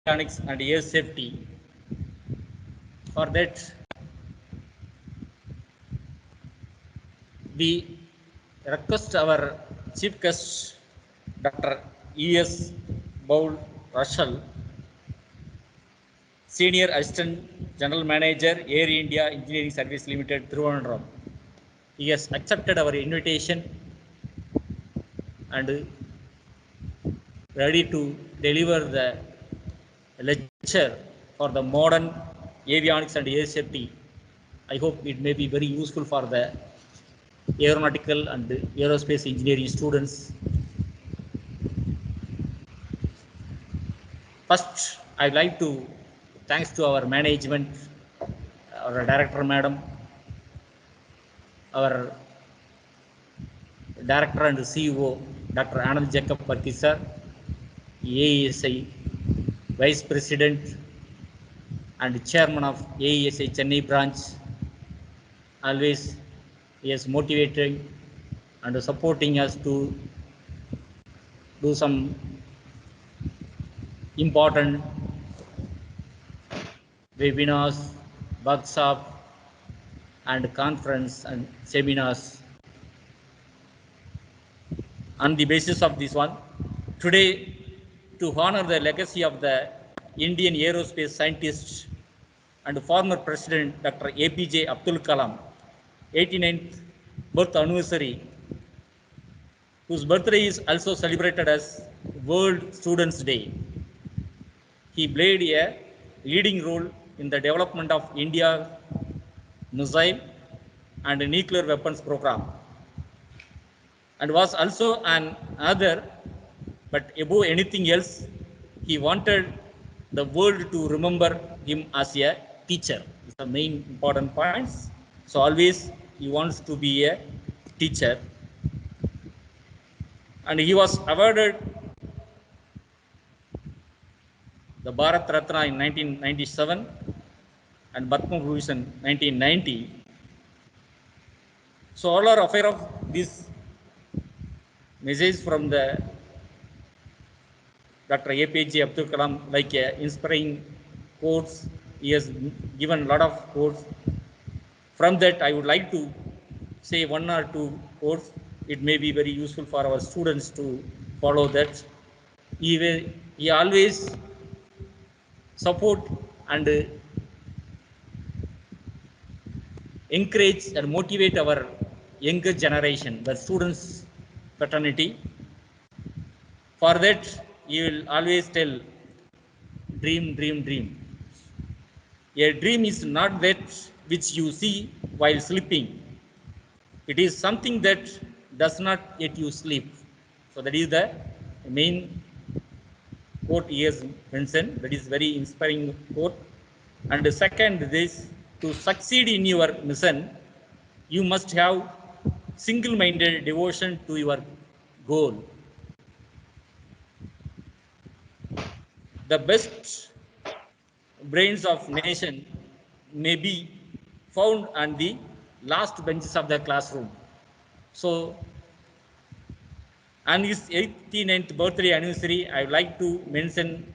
avionics and air safety. For that, we request our chief guest, Dr. E.S. Paul Russell, Senior Assistant General Manager, Air India Engineering Service Limited, Trivandrum. He has accepted our invitation and ready to deliver the lecture for the modern avionics and air safety. I hope it may be very useful for the aeronautical and aerospace engineering students. First, I'd like to thanks to our management, our director madam, our director and CEO, Dr. Anand Jacob Parthi sir, AESI Vice President and Chairman of AESI Chennai branch. Always he is motivating and supporting us to do some important webinars, workshop and conference and seminars. On the basis of this one, today, to honor the legacy of the Indian aerospace scientist and former President Dr. APJ Abdul Kalam, 89th birth anniversary, whose birthday is also celebrated as World Students' Day. He played a leading role in the development of India's missile and nuclear weapons program, and was also an author, but above anything else, he wanted the world to remember him as a teacher. It's the main important points. So always he wants to be a teacher. And he was awarded the Bharat Ratna in 1997 and Padma Bhushan 1990. So all are aware of this message from the Dr. APJ Abdul Kalam, like inspiring quotes. He has given a lot of quotes. From that, I would like to say one or two quotes. It may be very useful for our students to follow that. He always support and encourage and motivate our younger generation, the students fraternity. For that, he will always tell, dream, dream, dream. A dream is not that which you see while sleeping. It is something that does not let you sleep. So that is the main quote he has mentioned. That is very inspiring quote. And the second is, to succeed in your mission, you must have single-minded devotion to your goal. The best brains of nation may be found on the last benches of the classroom. So on his 89th birthday anniversary, I would like to mention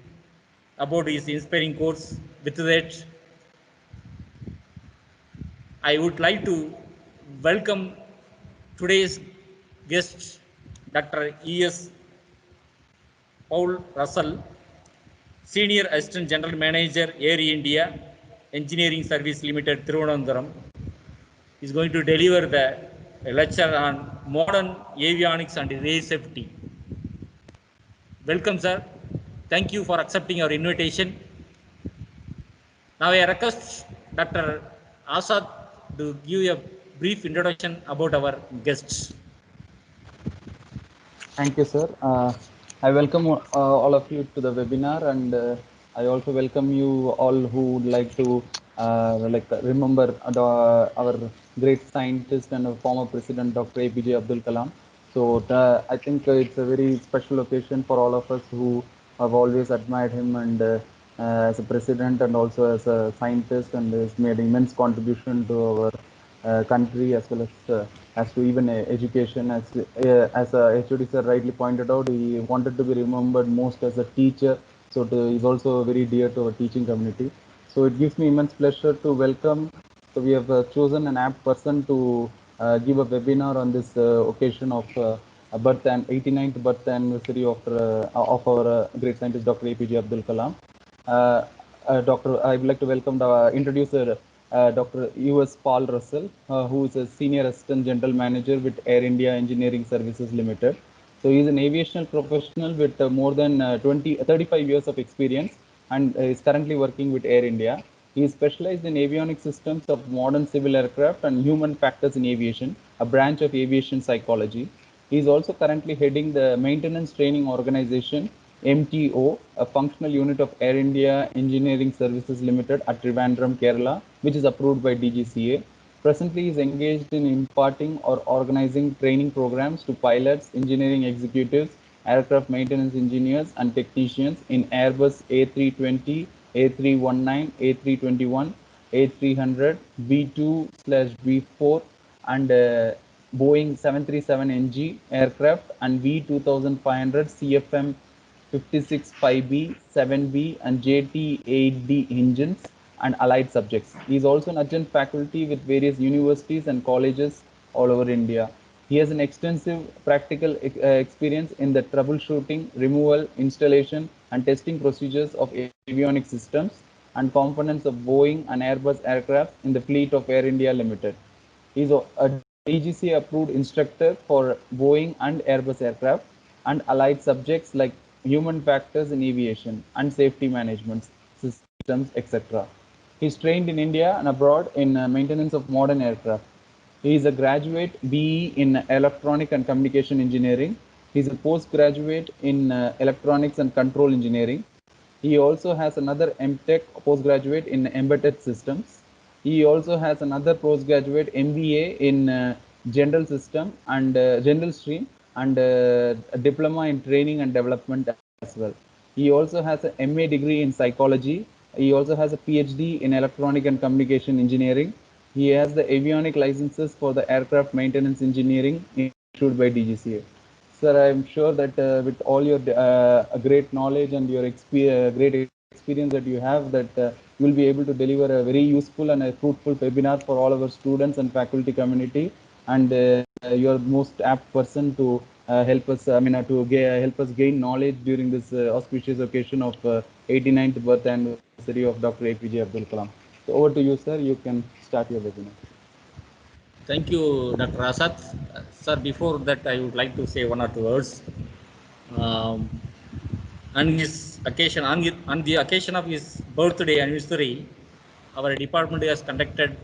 about his inspiring quotes. With that, I would like to welcome today's guest, Dr. E.S. Paul Russell, Senior Assistant General Manager, Air India Engineering Service Limited, Trivandrum. He is going to deliver the lecture on modern avionics and air safety. Welcome, sir. Thank you for accepting our invitation. Now I request Dr. Asad to give a brief introduction about our guests. Thank you, sir. I welcome all of you to the webinar, and I also welcome you all who would like to remember our great scientist and former president, Dr. APJ Abdul Kalam. So I think it's a very special occasion for all of us who have always admired him, and as a president and also as a scientist, and has made immense contribution to our country, as to even education. As HOD sir rightly pointed out, he wanted to be remembered most as a teacher, So he's also very dear to our teaching community. So it gives me immense pleasure to welcome. So we have chosen an apt person to give a webinar on this occasion of a birth and 89th birth anniversary of our great scientist Dr. APJ Abdul Kalam. I would like to welcome introduce Dr. U.S. Paul Russell, who is a Senior Assistant General Manager with Air India Engineering Services Limited. So he's an aviation professional with more than 35 years of experience and is currently working with Air India. He is specialized in avionic systems of modern civil aircraft and human factors in aviation, a branch of aviation psychology. He is also currently heading the Maintenance Training Organization, MTO, a functional unit of Air India Engineering Services Limited at Trivandrum, Kerala, which is approved by DGCA. Presently, he is engaged in imparting or organizing training programs to pilots, engineering executives, aircraft maintenance engineers, and technicians in Airbus A320, A319, A321, A300, B2/B4, and Boeing 737NG aircraft and V2500 CFM 56-5B, 7B, and JT8D engines and allied subjects. He is also an adjunct faculty with various universities and colleges all over India. He has an extensive practical experience in the troubleshooting, removal, installation, and testing procedures of avionic systems and components of Boeing and Airbus aircraft in the fleet of Air India Limited. He is a DGCA approved instructor for Boeing and Airbus aircraft and allied subjects like human factors in aviation and safety management systems, etc. He is trained in India and abroad in maintenance of modern aircraft. He is a graduate BE in Electronic and Communication Engineering. He is a postgraduate in Electronics and Control Engineering. He also has another MTech postgraduate in Embedded Systems. He also has another postgraduate MBA in General System and General Stream and a diploma in Training and Development as well. He also has an MA degree in Psychology. He also has a PhD in Electronic and Communication Engineering. He has the avionic licenses for the aircraft maintenance engineering issued by DGCA. Sir, I'm sure that with all your great knowledge and your great experience that you have, that you will be able to deliver a very useful and a fruitful webinar for all our students and faculty community. And you're most apt person to help us. Help us gain knowledge during this auspicious occasion of 89th birth anniversary of Dr. APJ Abdul Kalam. So over to you, sir. You can start your webinar. Thank you, Dr. Asad. Sir, before that, I would like to say one or two words. On the occasion of his birthday anniversary, our department has conducted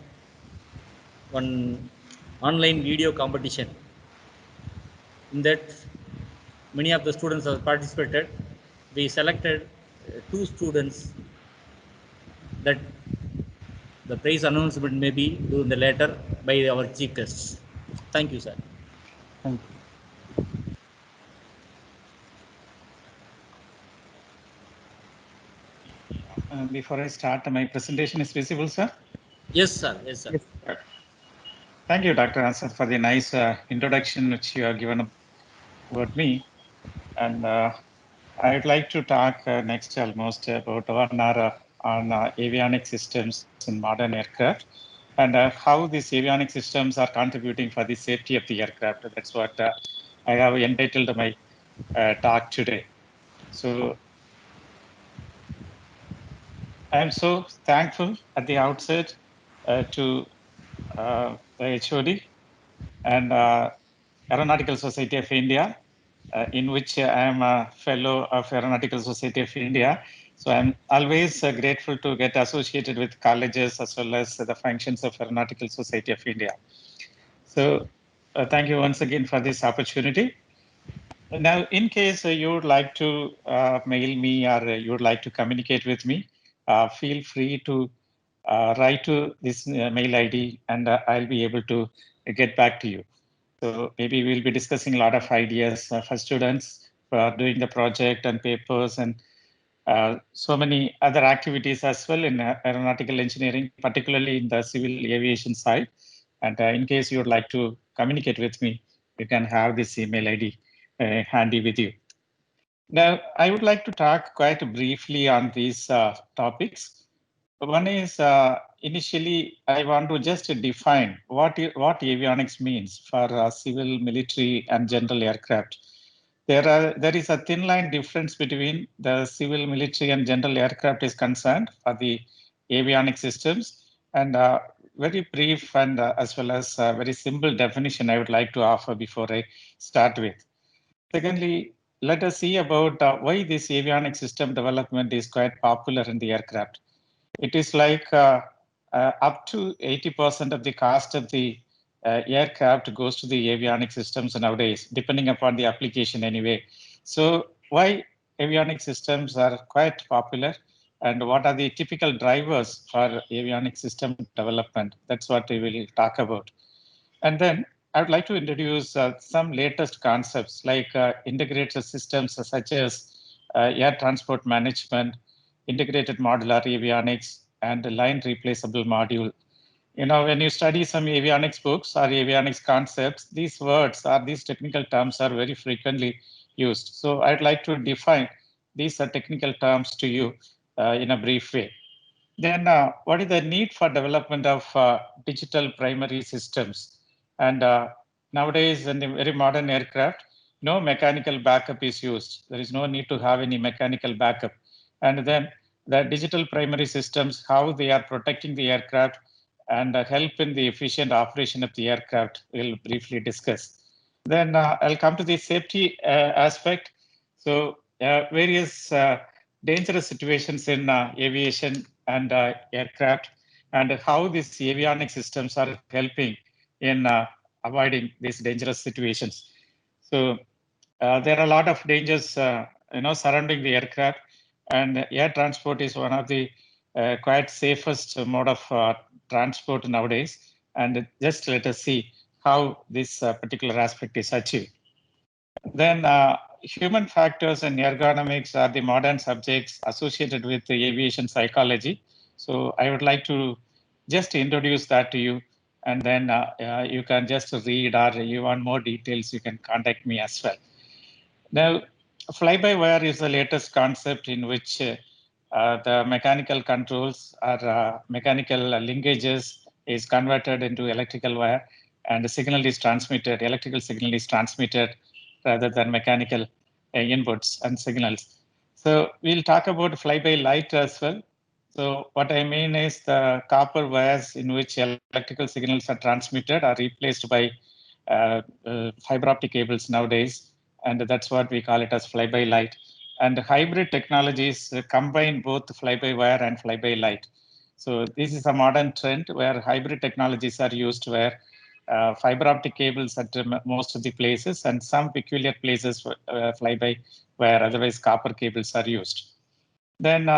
one online video competition. In that, many of the students have participated. We selected two students that the prize announcement may be during the later by our chief guests. Thank you, sir. Thank you. Before I start, my presentation is visible, sir? Yes, sir. Yes, sir. Yes. Thank you, Dr. Asad, for the nice introduction which you have given about me. And I would like to talk next almost about 1 hour on avionic systems in modern aircraft and how these avionic systems are contributing for the safety of the aircraft. That's what I have entitled my talk today. So I am so thankful at the outset to the HOD and Aeronautical Society of India, in which I am a fellow of Aeronautical Society of India. So I'm always grateful to get associated with colleges as well as the functions of Aeronautical Society of India. So thank you once again for this opportunity. Now, in case you would like to mail me or you would like to communicate with me, feel free to write to this mail ID and I'll be able to get back to you. So maybe we'll be discussing a lot of ideas for students who are doing the project and papers and so many other activities as well in aeronautical engineering, particularly in the civil aviation side. And in case you would like to communicate with me, you can have this email ID handy with you. Now, I would like to talk quite briefly on these topics. One is initially, I want to just define what avionics means for civil, military, and general aircraft. There is a thin line difference between the civil, military, and general aircraft is concerned for the avionics systems. And very brief and as well as very simple definition I would like to offer before I start with. Secondly, let us see about why this avionics system development is quite popular in the aircraft. It is like up to 80% of the cost of the aircraft goes to the avionics systems nowadays, depending upon the application anyway. So why avionics systems are quite popular and what are the typical drivers for avionics system development? That's what we will talk about. And then I would like to introduce some latest concepts like integrated systems such as air transport management, integrated modular avionics, and the line replaceable module. You know, when you study some avionics books or avionics concepts, these words or these technical terms are very frequently used. So I'd like to define these technical terms to you in a brief way. Then what is the need for development of digital primary systems? And nowadays in the very modern aircraft, no mechanical backup is used. There is no need to have any mechanical backup. And then the digital primary systems, how they are protecting the aircraft and help in the efficient operation of the aircraft, we'll briefly discuss. Then I'll come to the safety aspect. So various dangerous situations in aviation and aircraft and how these avionics systems are helping in avoiding these dangerous situations. So there are a lot of dangers surrounding the aircraft, and air transport is one of the quite safest mode of transport nowadays. And just let us see how this particular aspect is achieved. Then human factors and ergonomics are the modern subjects associated with the aviation psychology. So I would like to just introduce that to you, and then you can just read, or you want more details, you can contact me as well. Now, fly-by-wire is the latest concept in which the mechanical controls or mechanical linkages is converted into electrical wire, and the signal is transmitted, electrical signal is transmitted rather than mechanical inputs and signals. So we'll talk about fly-by-light as well. So what I mean is the copper wires in which electrical signals are transmitted are replaced by fiber optic cables nowadays, and that's what we call it as fly-by-light. And hybrid technologies combine both fly-by-wire and fly-by-light. So this is a modern trend where hybrid technologies are used, where fiber optic cables at most of the places, and some peculiar places fly-by-wire, otherwise copper cables are used. Then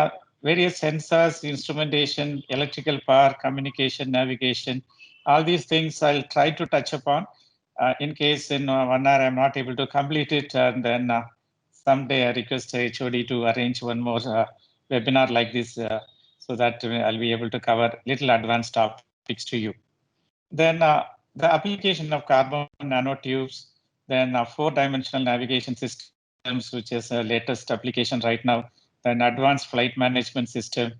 various sensors, instrumentation, electrical power, communication, navigation, all these things I'll try to touch upon. In case in 1 hour I'm not able to complete it, and then someday I request HOD to arrange one more webinar like this so that I'll be able to cover little advanced topics to you. Then the application of carbon nanotubes, then 4-dimensional navigation systems, which is the latest application right now, then advanced flight management system.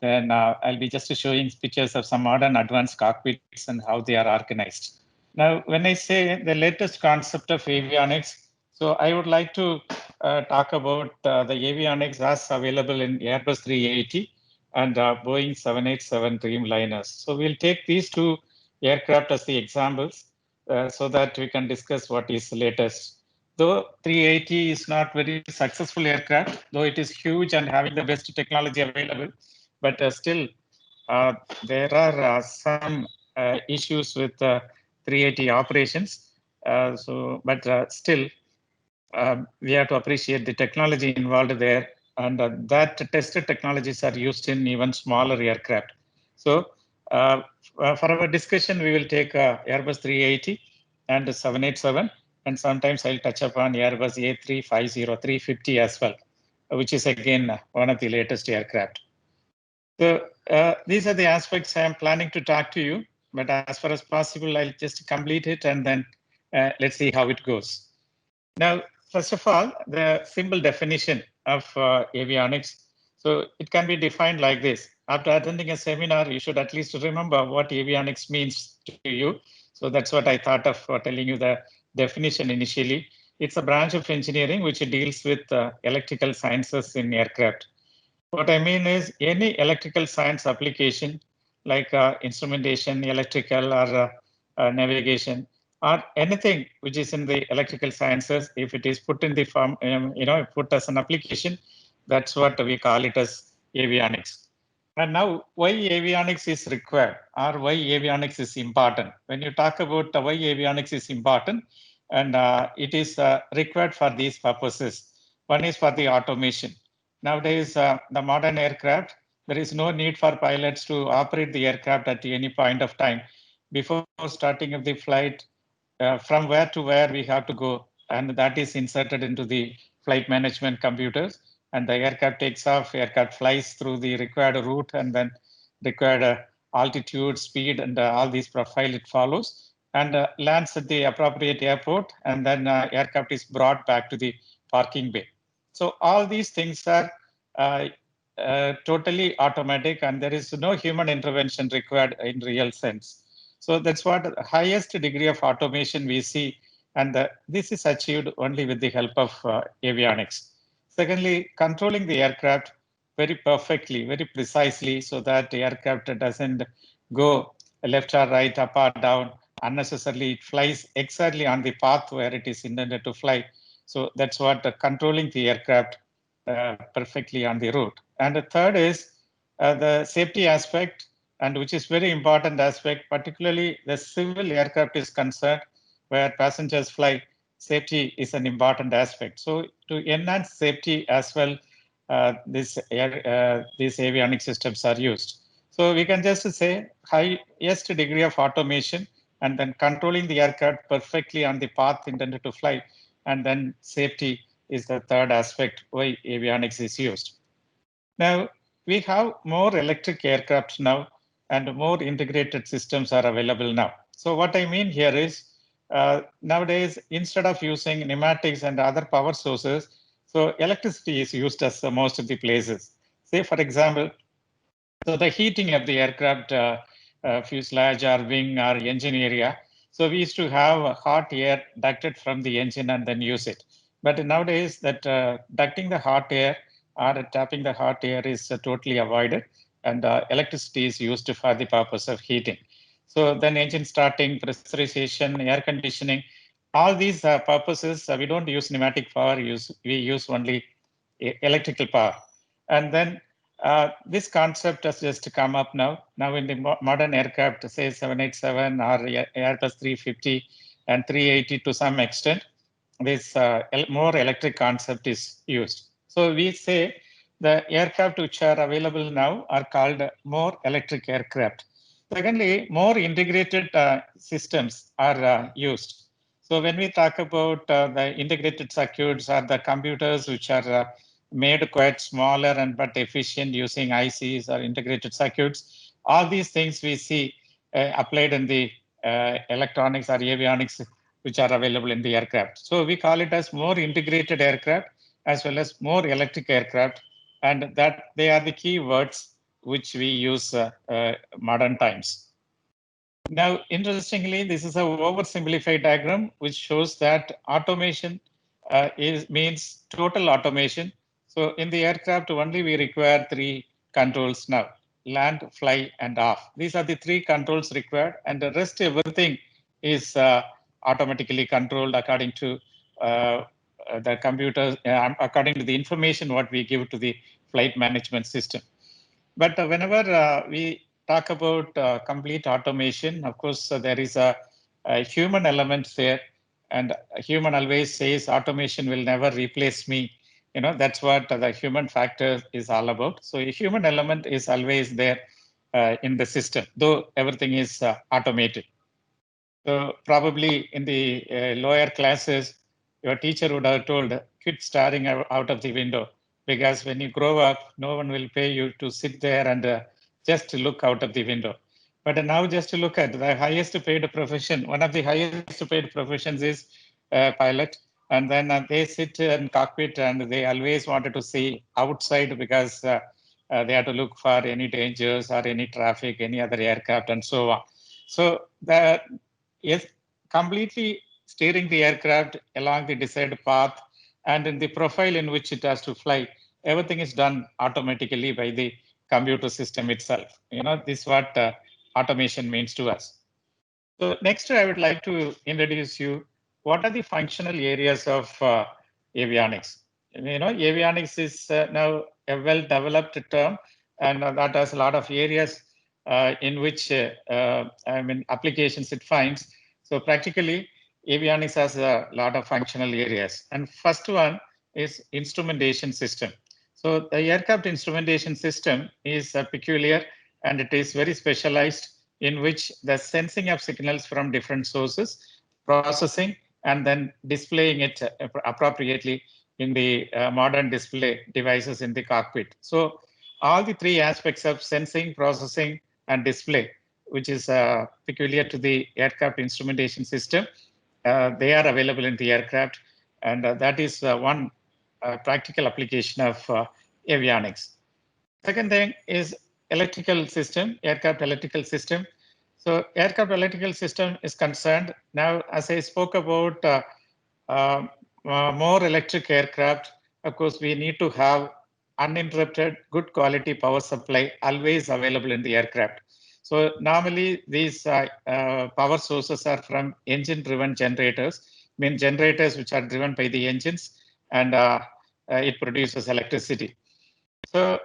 Then I'll be just showing pictures of some modern advanced cockpits and how they are organized. Now, when I say the latest concept of avionics, so I would like to talk about the avionics as available in Airbus 380 and Boeing 787 Dreamliners. So we'll take these two aircraft as the examples so that we can discuss what is latest. Though 380 is not very successful aircraft, though it is huge and having the best technology available, but still there are some issues with 380 operations. But still, we have to appreciate the technology involved there, and that tested technologies are used in even smaller aircraft. So for our discussion, we will take Airbus 380 and 787, and sometimes I'll touch upon Airbus A350, 350 as well, which is again one of the latest aircraft. So these are the aspects I am planning to talk to you, but as far as possible, I'll just complete it and then let's see how it goes. Now, first of all, the simple definition of avionics. So it can be defined like this. After attending a seminar, you should at least remember what avionics means to you. So that's what I thought of telling you the definition initially. It's a branch of engineering which deals with electrical sciences in aircraft. What I mean is any electrical science application like instrumentation, electrical or navigation, or anything which is in the electrical sciences, if it is put in the form, put as an application, that's what we call it as avionics. And now, why avionics is required or why avionics is important? When you talk about why avionics is important, and it is required for these purposes. One is for the automation. Nowadays, the modern aircraft, there is no need for pilots to operate the aircraft at any point of time. Before starting of the flight, from where to where we have to go, and that is inserted into the flight management computers. And the aircraft takes off, aircraft flies through the required route and then required altitude, speed, and all these profile it follows, and lands at the appropriate airport, and then aircraft is brought back to the parking bay. So all these things are totally automatic, and there is no human intervention required in real sense. So that's what the highest degree of automation we see, and this is achieved only with the help of avionics. Secondly, controlling the aircraft very perfectly, very precisely, so that the aircraft doesn't go left or right, up or down unnecessarily. It flies exactly on the path where it is intended to fly. So that's what controlling the aircraft perfectly on the route. And the third is the safety aspect, and which is very important aspect, particularly the civil aircraft is concerned, where passengers fly, safety is an important aspect. So to enhance safety as well, these avionic systems are used. So we can just say highest degree of automation, and then controlling the aircraft perfectly on the path intended to fly, and then safety is the third aspect why avionics is used. Now, we have more electric aircraft now, and more integrated systems are available now. So what I mean here is, nowadays, instead of using pneumatics and other power sources, so electricity is used as most of the places. Say, for example, so the heating of the aircraft fuselage or wing or engine area. So we used to have hot air ducted from the engine and then use it. But nowadays that ducting the hot air or tapping the hot air is totally avoided, and electricity is used for the purpose of heating. So then engine starting, pressurization, air conditioning, all these purposes, we don't use pneumatic power, we use only electrical power. And then this concept has just come up now. Now in the modern aircraft, say 787 or Airbus 350 and 380 to some extent, this more electric concept is used. So we say the aircraft which are available now are called more electric aircraft. Secondly, more integrated systems are used. So when we talk about the integrated circuits or the computers which are made quite smaller and but efficient using ICs or integrated circuits, all these things we see applied in the electronics or avionics which are available in the aircraft. So we call it as more integrated aircraft as well as more electric aircraft, and that they are the key words which we use modern times. Now, interestingly, this is a oversimplified diagram which shows that automation means total automation. So in the aircraft, only we require three controls now: land, fly, and off. These are the three controls required, and the rest everything is automatically controlled according to the computer, according to the information what we give to the flight management system. But whenever we talk about complete automation, of course, there is a human element there, and a human always says automation will never replace me. That's what the human factor is all about. So a human element is always there in the system, though everything is automated. So probably in the lower classes, your teacher would have told, quit staring out of the window, because when you grow up, no one will pay you to sit there and just look out of the window. But now just to look at the highest paid profession, one of the highest paid professions is pilot. And then they sit in cockpit and they always wanted to see outside because they had to look for any dangers or any traffic, any other aircraft and so on. So that is completely steering the aircraft along the desired path and in the profile in which it has to fly, everything is done automatically by the computer system itself. This is what automation means to us. So next, I would like to introduce you what are the functional areas of avionics. Avionics is now a well-developed term, and that has a lot of areas in which applications it finds. So practically, avionics has a lot of functional areas. And first one is instrumentation system. So the aircraft instrumentation system is peculiar and it is very specialized, in which the sensing of signals from different sources, processing, and then displaying it appropriately in the modern display devices in the cockpit. So all the three aspects of sensing, processing, and display, which is peculiar to the aircraft instrumentation system, they are available in the aircraft. And that is one practical application of avionics. Second thing is electrical system, aircraft electrical system. So aircraft electrical system is concerned now, as I spoke about more electric aircraft, of course, we need to have uninterrupted, good quality power supply always available in the aircraft. So normally these power sources are from engine-driven generators, mean generators which are driven by the engines, and it produces electricity. So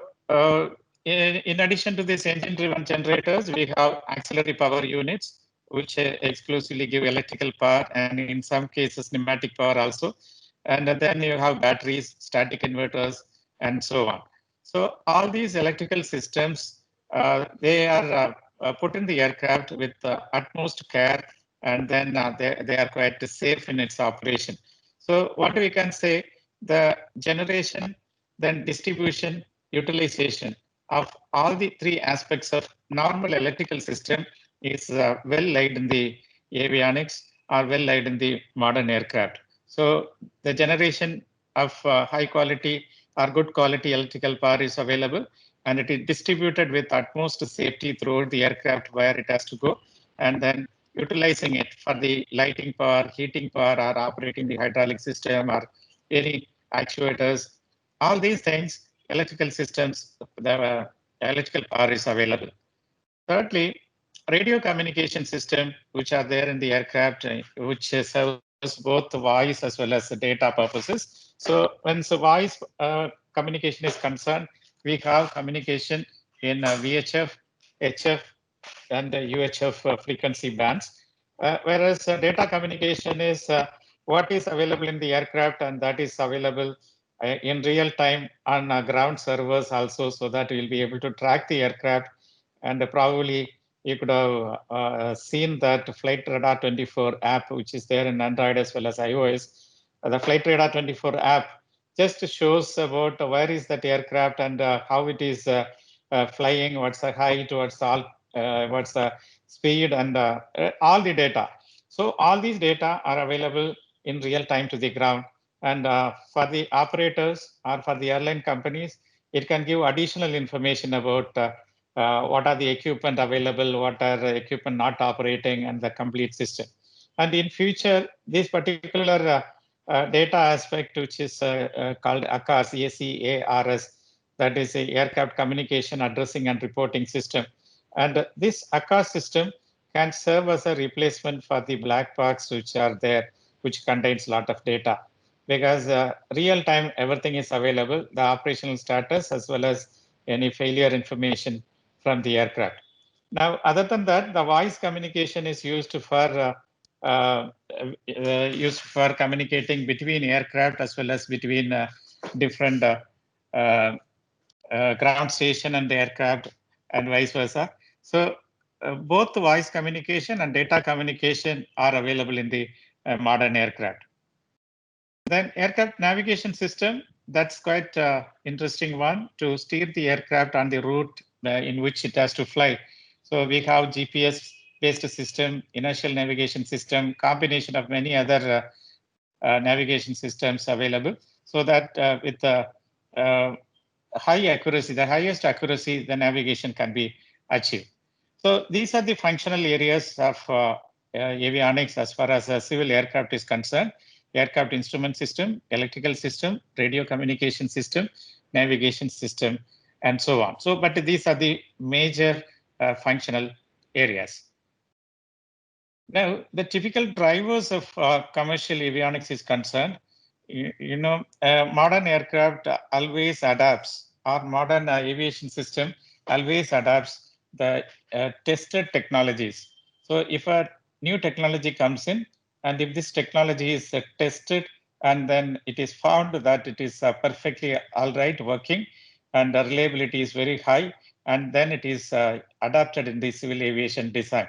in addition to these engine-driven generators, we have auxiliary power units, which exclusively give electrical power, and in some cases pneumatic power also. And then you have batteries, static inverters, and so on. So all these electrical systems, they are put in the aircraft with utmost care, and then they are quite safe in its operation. So what we can say, the generation, then distribution, utilization of all the three aspects of normal electrical system is well laid in the avionics or well laid in the modern aircraft. So the generation of high quality or good quality electrical power is available, and it is distributed with utmost safety throughout the aircraft where it has to go, and then utilizing it for the lighting power, heating power, or operating the hydraulic system or any actuators. All these things, electrical systems, the electrical power is available. Thirdly, radio communication system, which are there in the aircraft, which serves both voice as well as data purposes. So when the voice communication is concerned, we have communication in VHF, HF, and UHF frequency bands. Whereas data communication is what is available in the aircraft, and that is available in real time on ground servers also, so that we'll be able to track the aircraft. And probably you could have seen that Flight Radar 24 app, which is there in Android as well as iOS. The Flight Radar 24 app just shows about where is that aircraft and how it is flying, what's the height, what's the speed, and all the data. So all these data are available in real time to the ground. And for the operators or for the airline companies, it can give additional information about what are the equipment available, what are the equipment not operating, and the complete system. And in future, this particular data aspect, which is called ACARS, ACARS, that is a aircraft communication addressing and reporting system. And this ACARS system can serve as a replacement for the black box which are there, which contains a lot of data. Because real time, everything is available, the operational status as well as any failure information from the aircraft. Now, other than that, the voice communication is used for communicating between aircraft as well as between different ground station and the aircraft and vice versa. So both the voice communication and data communication are available in the modern aircraft. Then aircraft navigation system, that's quite interesting one to steer the aircraft on the route in which it has to fly. So we have GPS based system, inertial navigation system, combination of many other navigation systems available, so that with high accuracy, the highest accuracy, the navigation can be achieved. So these are the functional areas of avionics as far as a civil aircraft is concerned: aircraft instrument system, electrical system, radio communication system, navigation system, and so on. So, but these are the major functional areas. Now, the typical drivers of commercial avionics is concerned. Modern aircraft always adapts, or modern aviation system always adapts the tested technologies. So if a new technology comes in, and if this technology is tested, and then it is found that it is perfectly all right working, and the reliability is very high, and then it is adapted in the civil aviation design.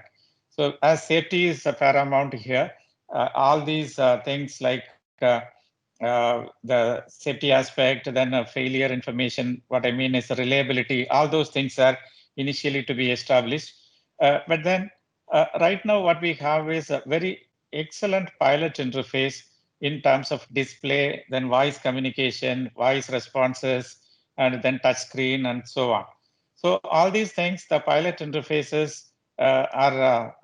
So as safety is paramount here, all these things like the safety aspect, then failure information, what I mean is reliability, all those things are initially to be established. But then right now what we have is a very excellent pilot interface in terms of display, then voice communication, voice responses, and then touch screen and so on. So all these things, the pilot interfaces are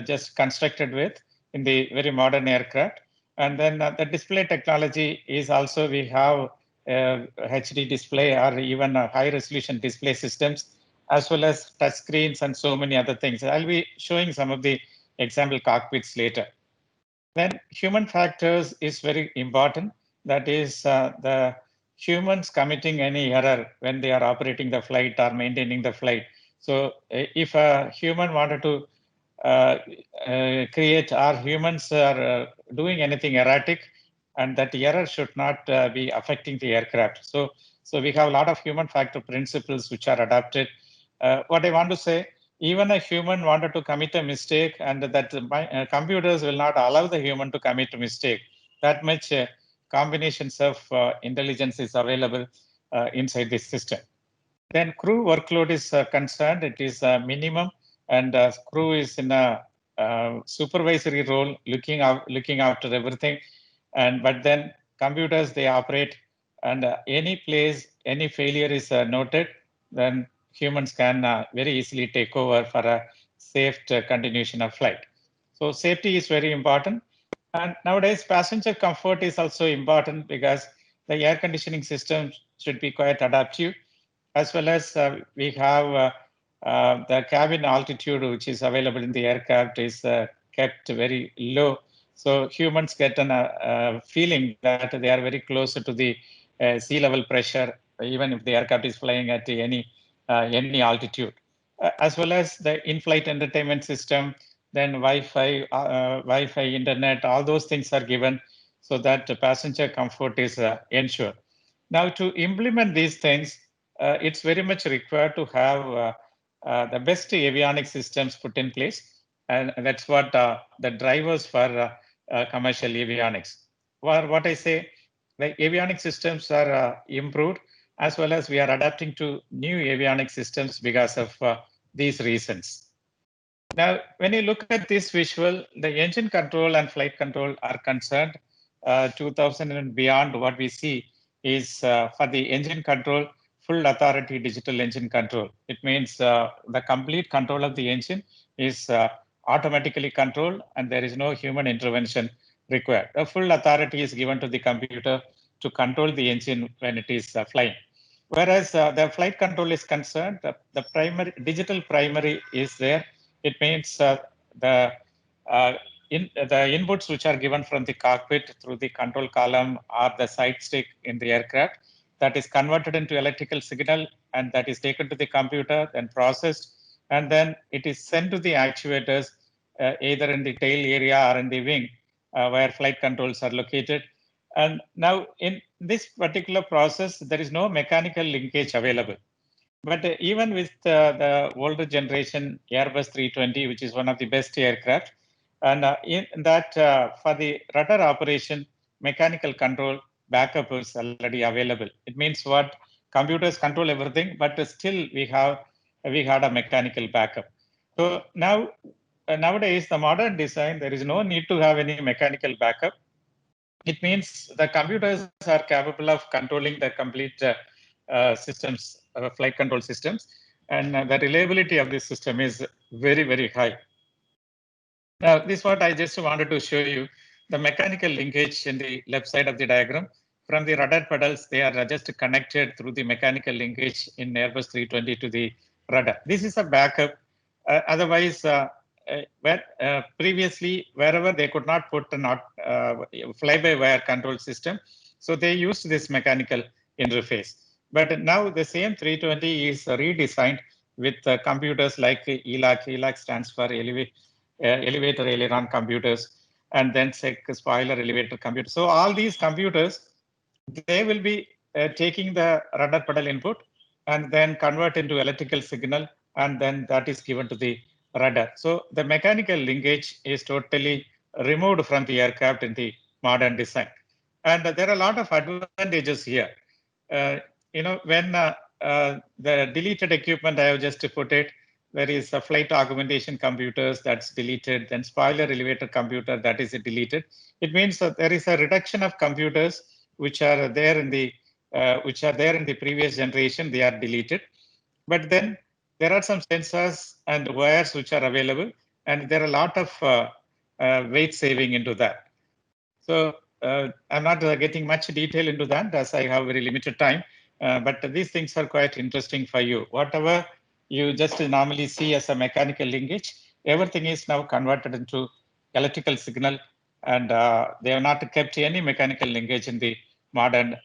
just constructed with in the very modern aircraft. And then the display technology is also, we have HD display or even high resolution display systems, as well as touch screens and so many other things. I'll be showing some of the example cockpits later. Then human factors is very important. That is the humans committing any error when they are operating the flight or maintaining the flight. So if a human wanted to create, or humans are doing anything erratic, and that error should not be affecting the aircraft. So we have a lot of human factor principles which are adapted. What I want to say, even a human wanted to commit a mistake, and that computers will not allow the human to commit a mistake. That much combinations of intelligence is available inside this system. Then crew workload is concerned, it is minimum, and crew is in a supervisory role, looking after everything. And but then computers, they operate, and any place, any failure is noted, then humans can very easily take over for a safe continuation of flight. So safety is very important. And nowadays, passenger comfort is also important, because the air conditioning system should be quite adaptive, as well as we have the cabin altitude, which is available in the aircraft, is kept very low. So humans get a feeling that they are very close to the sea level pressure, even if the aircraft is flying at any altitude. As well as the in-flight entertainment system, then Wi-Fi, internet, all those things are given, so that the passenger comfort is ensured. Now, to implement these things, it's very much required to have the best avionics systems put in place. And that's what the drivers for commercial avionics. What I say, the avionics systems are improved, as well as we are adapting to new avionics systems because of these reasons. Now, when you look at this visual, the engine control and flight control are concerned. 2000 and beyond, what we see is for the engine control, full authority digital engine control. It means the complete control of the engine is automatically controlled, and there is no human intervention required. The full authority is given to the computer to control the engine when it is flying. Whereas the flight control is concerned, the primary digital primary is there. It means the inputs which are given from the cockpit through the control column or the side stick in the aircraft, that is converted into electrical signal, and that is taken to the computer, then processed, and then it is sent to the actuators, either in the tail area or in the wing, where flight controls are located. And now in this particular process, there is no mechanical linkage available. But even with the older generation Airbus 320, which is one of the best aircraft, and in that for the rudder operation, mechanical control backup is already available. It means what? Computers control everything, but still we had a mechanical backup. So now nowadays, the modern design, there is no need to have any mechanical backup. It means the computers are capable of controlling the complete systems, flight control systems, and the reliability of this system is very, very high. Now, this is what I just wanted to show you. The mechanical linkage in the left side of the diagram. From the rudder pedals, they are just connected through the mechanical linkage in Airbus 320 to the rudder. This is a backup. Otherwise, previously, wherever they could not put a fly-by-wire control system, so they used this mechanical interface. But now the same 320 is redesigned with computers like ELAC. ELAC stands for elevator aileron computers, and then spoiler elevator computers. So all these computers, they will be taking the rudder pedal input and then convert into electrical signal, and then that is given to the rudder. So the mechanical linkage is totally removed from the aircraft in the modern design. And there are a lot of advantages here. When the deleted equipment, I have just put it, there is a flight augmentation computers that's deleted, then spoiler elevator computer that is deleted. It means that there is a reduction of computers which are there in the previous generation. They are deleted, but then there are some sensors and wires which are available, and there are a lot of weight saving into that. So I'm not getting much detail into that as I have very limited time, but these things are quite interesting for you. Whatever you just normally see as a mechanical linkage, everything is now converted into electrical signal, and they have not kept any mechanical linkage in the modern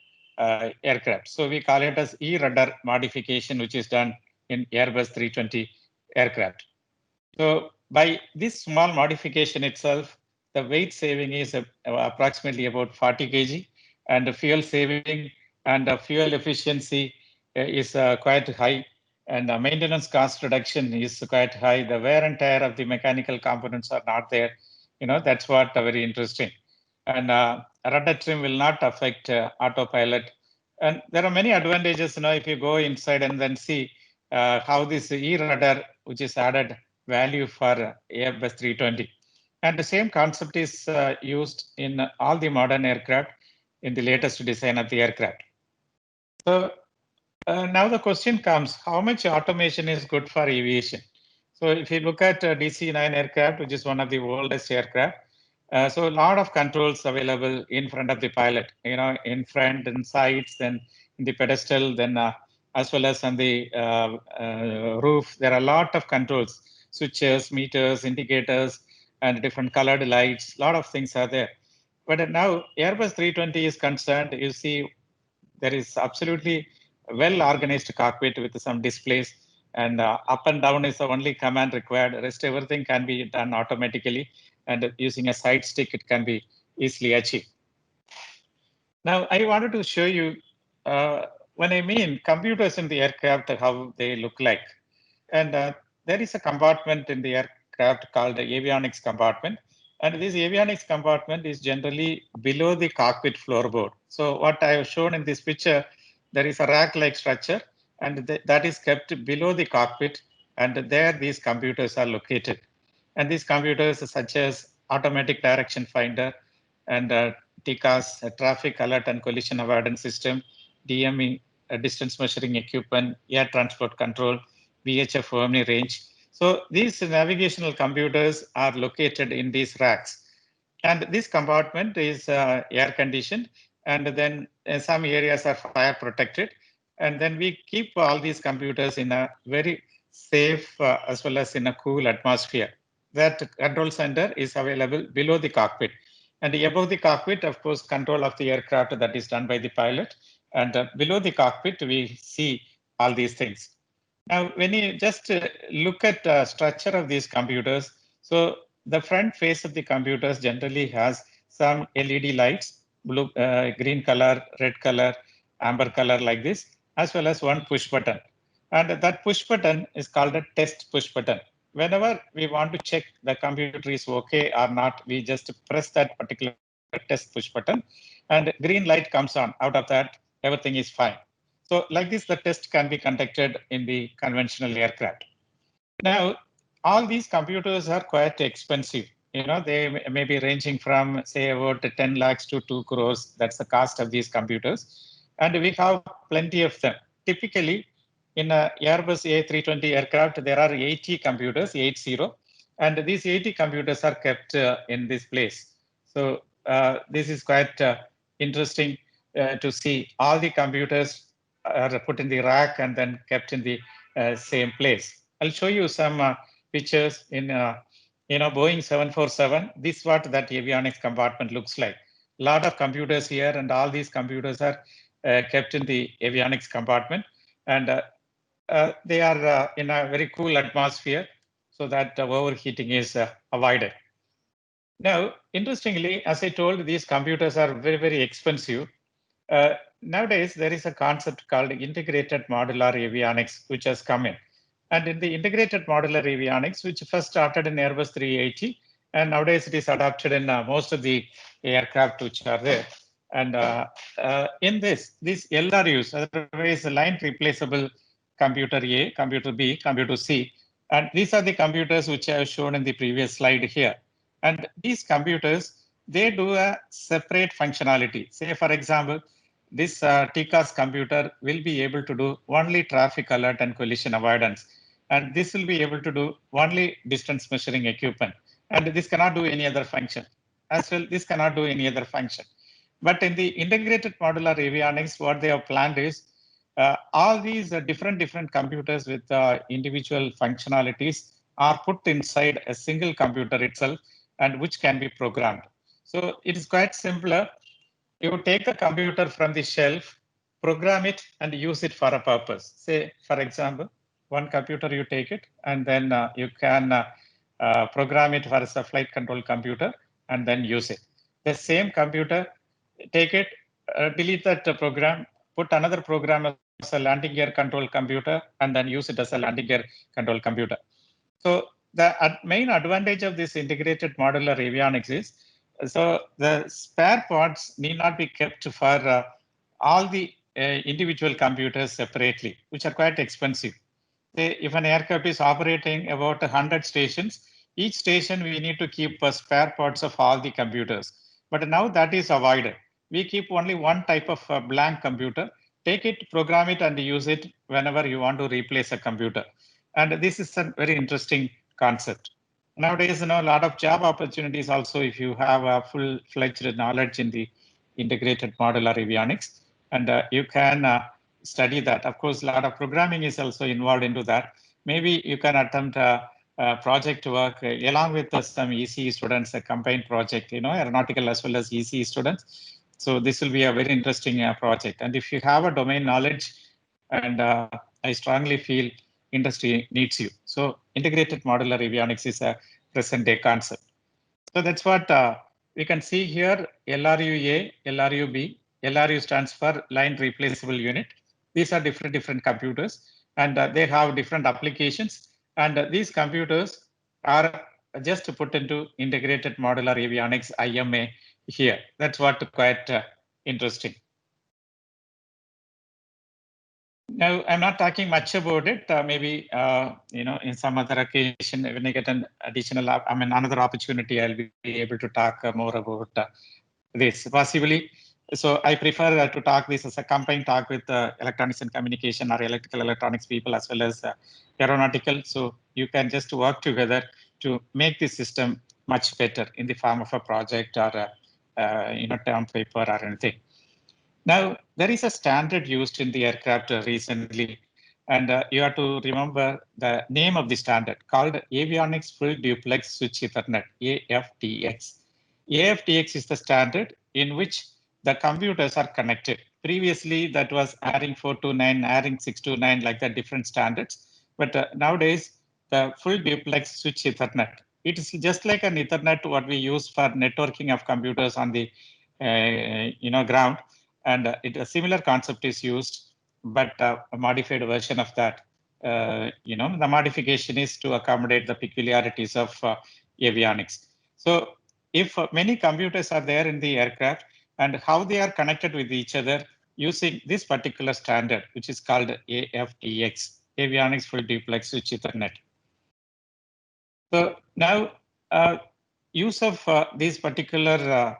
aircraft. So we call it as e-rudder modification, which is done in Airbus 320 aircraft. So by this small modification itself, the weight saving is approximately about 40 kg, and the fuel saving and the fuel efficiency is quite high, and the maintenance cost reduction is quite high. The wear and tear of the mechanical components are not there. That's what very interesting. And rudder trim will not affect autopilot. And there are many advantages. If you go inside and then see how this e-rudder, which is added value for Airbus 320. And the same concept is used in all the modern aircraft in the latest design of the aircraft. So now the question comes, how much automation is good for aviation? So if you look at DC-9 aircraft, which is one of the oldest aircraft, so a lot of controls available in front of the pilot, in front and sides, then in the pedestal, then as well as on the roof. There are a lot of controls, switches, meters, indicators, and different colored lights. A lot of things are there. But now Airbus 320 is concerned, you see, there is absolutely well organized cockpit with some displays, and up and down is the only command required. The rest everything can be done automatically, and using a side stick it can be easily achieved. Now I wanted to show you when I mean computers in the aircraft, how they look like. And there is a compartment in the aircraft called the avionics compartment. And this avionics compartment is generally below the cockpit floorboard. So what I have shown in this picture, there is a rack-like structure, and that is kept below the cockpit. And there these computers are located. And these computers such as automatic direction finder and TCAS, traffic alert and collision avoidance system, DME, distance measuring equipment, air transport control, VHF Omni range. So these navigational computers are located in these racks. And this compartment is air conditioned, and then some areas are fire protected. And then we keep all these computers in a very safe as well as in a cool atmosphere. That control center is available below the cockpit. And above the cockpit, of course, control of the aircraft that is done by the pilot. And below the cockpit, we see all these things. Now, when you just look at the structure of these computers, so the front face of the computers generally has some LED lights, blue, green color, red color, amber color like this, as well as one push button. And that push button is called a test push button. Whenever we want to check the computer is okay or not, we just press that particular test push button, and green light comes on. Out of that, everything is fine. So like this, the test can be conducted in the conventional aircraft. Now, all these computers are quite expensive. they may be ranging from say about 10 lakhs to 2 crores. That's the cost of these computers. And we have plenty of them. Typically, in a Airbus A320 aircraft, there are 80 computers, 80. And these 80 computers are kept in this place. So this is quite interesting to see all the computers are put in the rack and then kept in the same place. I'll show you some pictures in Boeing 747. This is what that avionics compartment looks like. A lot of computers here, and all these computers are kept in the avionics compartment, and they are in a very cool atmosphere so that overheating is avoided. Now, interestingly, as I told, these computers are very, very expensive. Nowadays, there is a concept called integrated modular avionics, which has come in. And in the integrated modular avionics, which first started in Airbus 380, and nowadays it is adopted in most of the aircraft which are there. And in these LRUs, otherwise line replaceable computer A, computer B, computer C, and these are the computers which I have shown in the previous slide here. And these computers, they do a separate functionality. Say, for example, this TCAS computer will be able to do only traffic alert and collision avoidance. And this will be able to do only distance measuring equipment. And this cannot do any other function. As well, this cannot do any other function. But in the integrated modular avionics, what they have planned is all these different computers with individual functionalities are put inside a single computer itself, and which can be programmed. So it is quite simpler. You take a computer from the shelf, program it, and use it for a purpose. Say, for example, one computer you take it, and then you can program it as a flight control computer, and then use it. The same computer, take it, delete that program, put another program as a landing gear control computer, and then use it as a landing gear control computer. So the main advantage of this integrated modular avionics is, so the spare parts need not be kept for all the individual computers separately, which are quite expensive. Say, if an aircraft is operating about 100 stations, each station we need to keep spare parts of all the computers. But now that is avoided. We keep only one type of blank computer, take it, program it, and use it whenever you want to replace a computer. And this is a very interesting concept. Nowadays, a lot of job opportunities also if you have a full-fledged knowledge in the integrated modular avionics, and you can study that. Of course, a lot of programming is also involved into that. Maybe you can attempt a project work along with some ECE students, a combined project, aeronautical as well as ECE students. So this will be a very interesting project. And if you have a domain knowledge, and I strongly feel industry needs you. So integrated modular avionics is a present day concept. So that's what we can see here, LRU-A, LRU-B. LRU stands for line replaceable unit. These are different computers, and they have different applications. And these computers are just put into integrated modular avionics, IMA here. That's what quite interesting. No, I'm not talking much about it. Maybe in some other occasion, when I get an additional, another opportunity, I'll be able to talk more about this. Possibly, so I prefer to talk this as a combined talk with electronics and communication or electrical electronics people as well as aeronautical. So you can just work together to make this system much better in the form of a project or term paper or anything. Now, there is a standard used in the aircraft recently, and you have to remember the name of the standard called Avionics Full Duplex Switch Ethernet, AFDX. AFDX is the standard in which the computers are connected. Previously, that was ARINC 429, ARINC 629, like the different standards. But nowadays, the Full Duplex Switch Ethernet, it is just like an Ethernet what we use for networking of computers on the ground. And a similar concept is used, but a modified version of that. The modification is to accommodate the peculiarities of avionics. So if many computers are there in the aircraft and how they are connected with each other using this particular standard, which is called AFDX, Avionics Full Duplex Switch Ethernet. So now use of this particular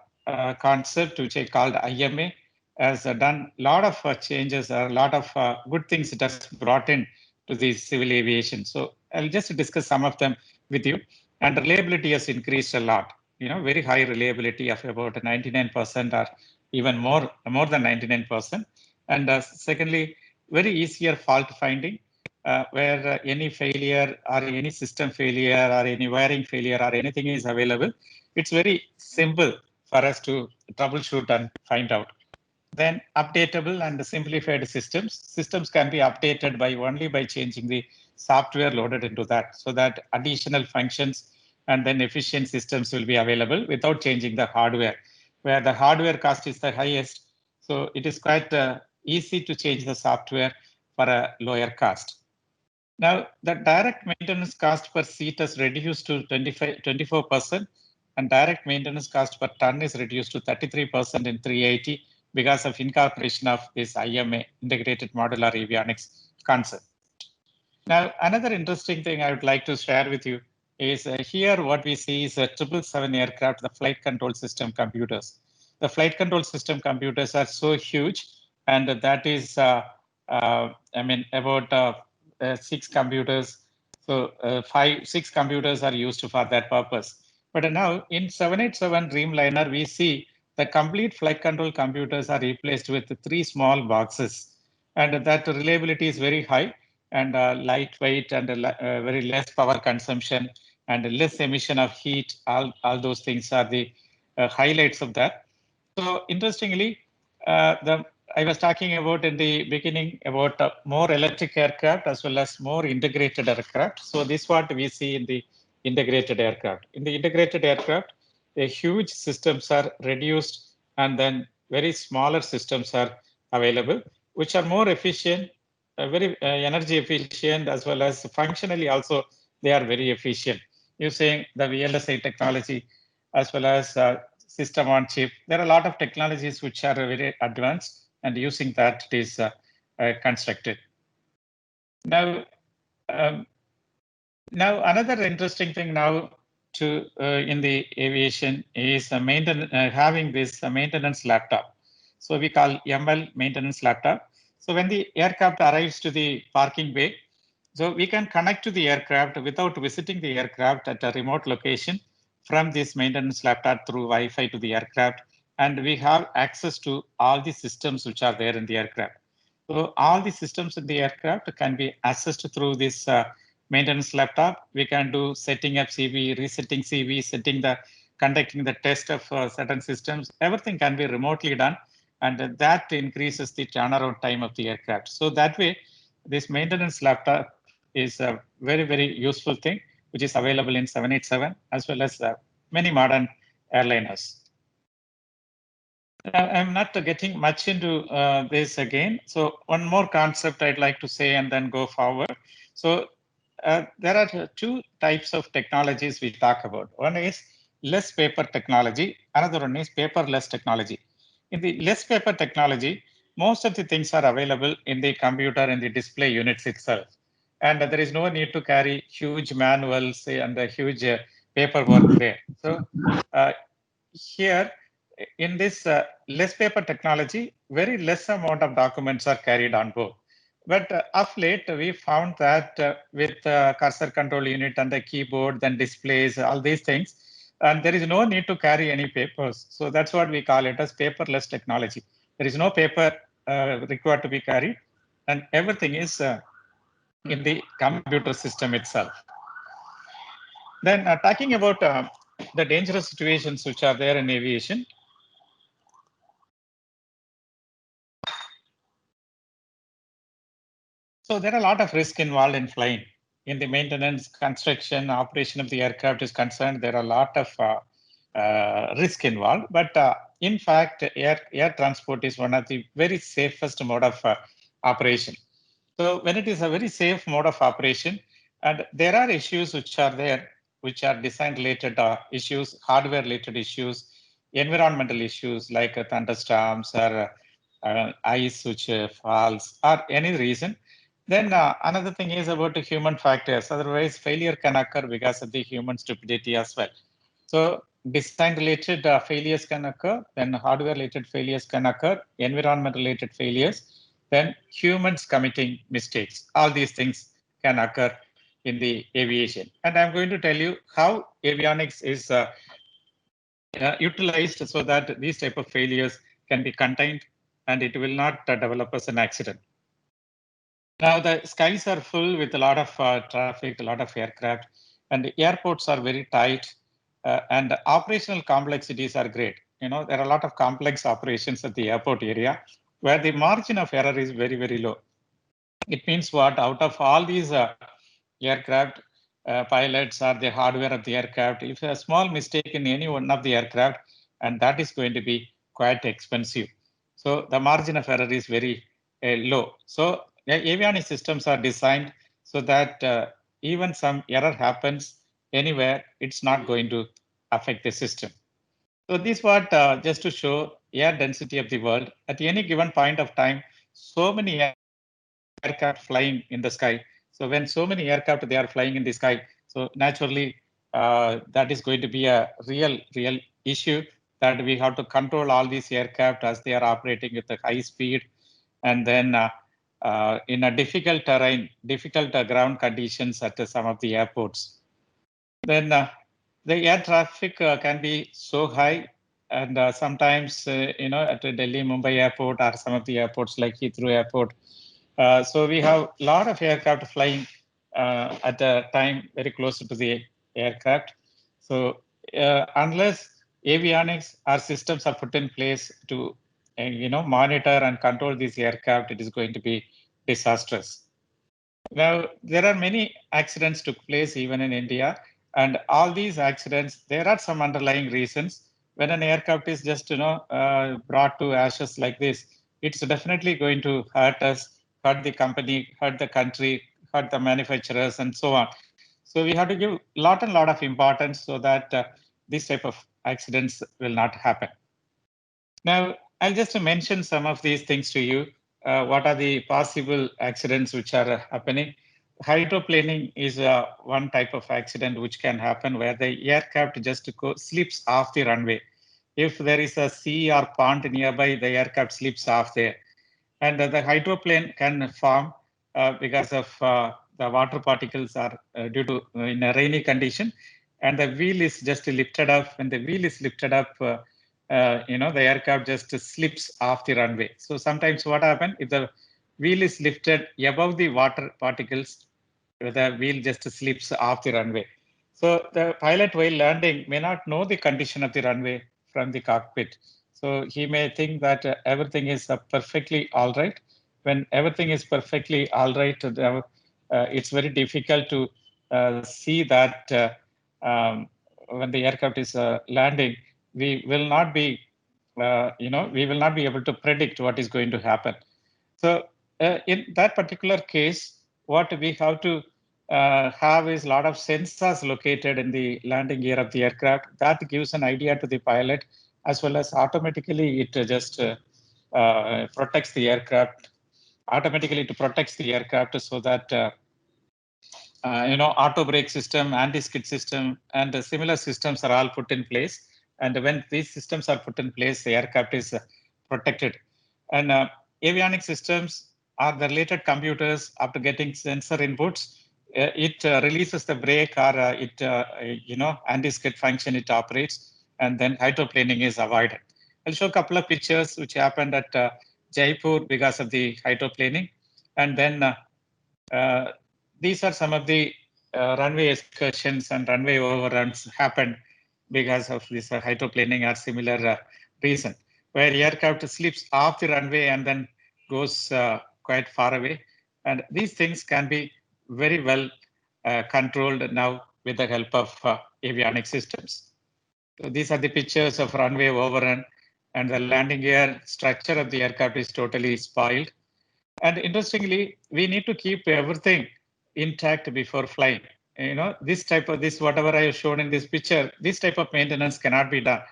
concept, which I called IMA, has done a lot of changes, a lot of good things it has brought in to the civil aviation. So I'll just discuss some of them with you. And reliability has increased a lot. Very high reliability of about 99% or even more than 99%. And secondly, very easier fault finding, where any failure or any system failure or any wiring failure or anything is available. It's very simple for us to troubleshoot and find out. Then updatable and simplified systems. Systems can be updated only by changing the software loaded into that, so that additional functions and then efficient systems will be available without changing the hardware, where the hardware cost is the highest. So it is quite easy to change the software for a lower cost. Now, the direct maintenance cost per seat is reduced to 24%, and direct maintenance cost per ton is reduced to 33% in 380 because of incorporation of this IMA, integrated modular avionics concept. Now, another interesting thing I would like to share with you is here what we see is a 777 aircraft, the flight control system computers. The flight control system computers are so huge, and that is, about 6 computers. So 6 computers are used for that purpose. But now in 787 Dreamliner, we see the complete flight control computers are replaced with 3 small boxes, and that reliability is very high and lightweight and very less power consumption and less emission of heat. All those things are the highlights of that. So interestingly, I was talking about in the beginning about more electric aircraft as well as more integrated aircraft. So this is what we see in the integrated aircraft. In the integrated aircraft, the huge systems are reduced and then very smaller systems are available, which are more efficient, very energy efficient, as well as functionally also they are very efficient using the VLSI technology as well as system on chip. There are a lot of technologies which are very advanced, and using that it is constructed. Now, another interesting thing now to in the aviation is having this maintenance laptop. So we call ML maintenance laptop. So when the aircraft arrives to the parking bay, so we can connect to the aircraft without visiting the aircraft at a remote location from this maintenance laptop through Wi-Fi to the aircraft, and we have access to all the systems which are there in the aircraft. So all the systems in the aircraft can be accessed through this maintenance laptop. We can do setting up CV, resetting CV, conducting the test of certain systems. Everything can be remotely done, and that increases the turnaround time of the aircraft. So that way, this maintenance laptop is a very, very useful thing, which is available in 787 as well as many modern airliners. I'm not getting much into this again. So one more concept I'd like to say and then go forward. So there are 2 types of technologies we talk about. One is less paper technology. Another one is paperless technology. In the less paper technology, most of the things are available in the computer and the display units itself. And there is no need to carry huge manuals and a huge paperwork there. So here, in this less paper technology, very less amount of documents are carried on board. But of late, we found that with cursor control unit and the keyboard, then displays, all these things, and there is no need to carry any papers. So that's what we call it as paperless technology. There is no paper required to be carried, and everything is in the computer system itself. Then talking about the dangerous situations which are there in aviation. So there are a lot of risk involved in flying. In the maintenance, construction, operation of the aircraft is concerned, there are a lot of risk involved. But in fact, air transport is one of the very safest mode of operation. So when it is a very safe mode of operation, and there are issues which are there, which are design related issues, hardware related issues, environmental issues like thunderstorms or ice which falls or any reason. Then another thing is about the human factors. Otherwise, failure can occur because of the human stupidity as well. So design related failures can occur, then hardware related failures can occur, environment related failures, then humans committing mistakes. All these things can occur in the aviation. And I'm going to tell you how avionics is utilized so that these type of failures can be contained and it will not develop as an accident. Now the skies are full with a lot of traffic, a lot of aircraft, and the airports are very tight, and the operational complexities are great. You know, there are a lot of complex operations at the airport area where the margin of error is very, very low. It means what? Out of all these aircraft, pilots or the hardware of the aircraft, if a small mistake in any one of the aircraft, and that is going to be quite expensive. So the margin of error is very low. So avionics systems are designed so that even some error happens anywhere, it's not going to affect the system. So this what just to show air density of the world at any given point of time, so many aircraft flying in the sky. So when so many aircraft they are flying in the sky, so naturally that is going to be a real issue that we have to control all these aircraft as they are operating with a high speed, and then in a difficult terrain, difficult ground conditions at some of the airports. Then the air traffic can be so high, and sometimes you know, at Delhi, Mumbai airport or some of the airports like Heathrow airport. So we have a lot of aircraft flying at a time very close to the aircraft. So unless avionics or systems are put in place to you know, monitor and control these aircraft, it is going to be disastrous. Now, there are many accidents took place even in India, and all these accidents, there are some underlying reasons. When an aircraft is just, you know, brought to ashes like this, it's definitely going to hurt us, hurt the company, hurt the country, hurt the manufacturers, and so on. So we have to give lot of importance so that this type of accidents will not happen. Now, I'll just mention some of these things to you. What are the possible accidents which are happening? Hydroplaning is one type of accident which can happen where the aircraft just slips off the runway. If there is a sea or pond nearby, the aircraft slips off there. And the hydroplane can form because of the water particles are due to in a rainy condition, and the wheel is just lifted up. When the wheel is lifted up, you know, the aircraft just slips off the runway. So sometimes what happens if the wheel is lifted above the water particles, the wheel just slips off the runway. So the pilot while landing may not know the condition of the runway from the cockpit. So he may think that everything is perfectly all right. When everything is perfectly all right, it's very difficult to see that when the aircraft is landing, we will not be, you know, we will not be able to predict what is going to happen. So in that particular case, what we have to have is a lot of sensors located in the landing gear of the aircraft. That gives an idea to the pilot, as well as automatically it just protects the aircraft. Automatically it protects the aircraft so that you know, auto brake system, anti-skid system, and similar systems are all put in place. And when these systems are put in place, the aircraft is protected. And avionic systems are the related computers. After getting sensor inputs, it releases the brake or it, you know, anti-skid function it operates, and then hydroplaning is avoided. I'll show a couple of pictures which happened at Jaipur because of the hydroplaning, and then these are some of the runway excursions and runway overruns happened because of this hydroplaning or similar reason, where aircraft slips off the runway and then goes quite far away. And these things can be very well controlled now with the help of avionic systems. So these are the pictures of runway overrun, and the landing gear structure of the aircraft is totally spoiled. And interestingly, we need to keep everything intact before flying. You know, this whatever I have shown in this picture, this type of maintenance cannot be done.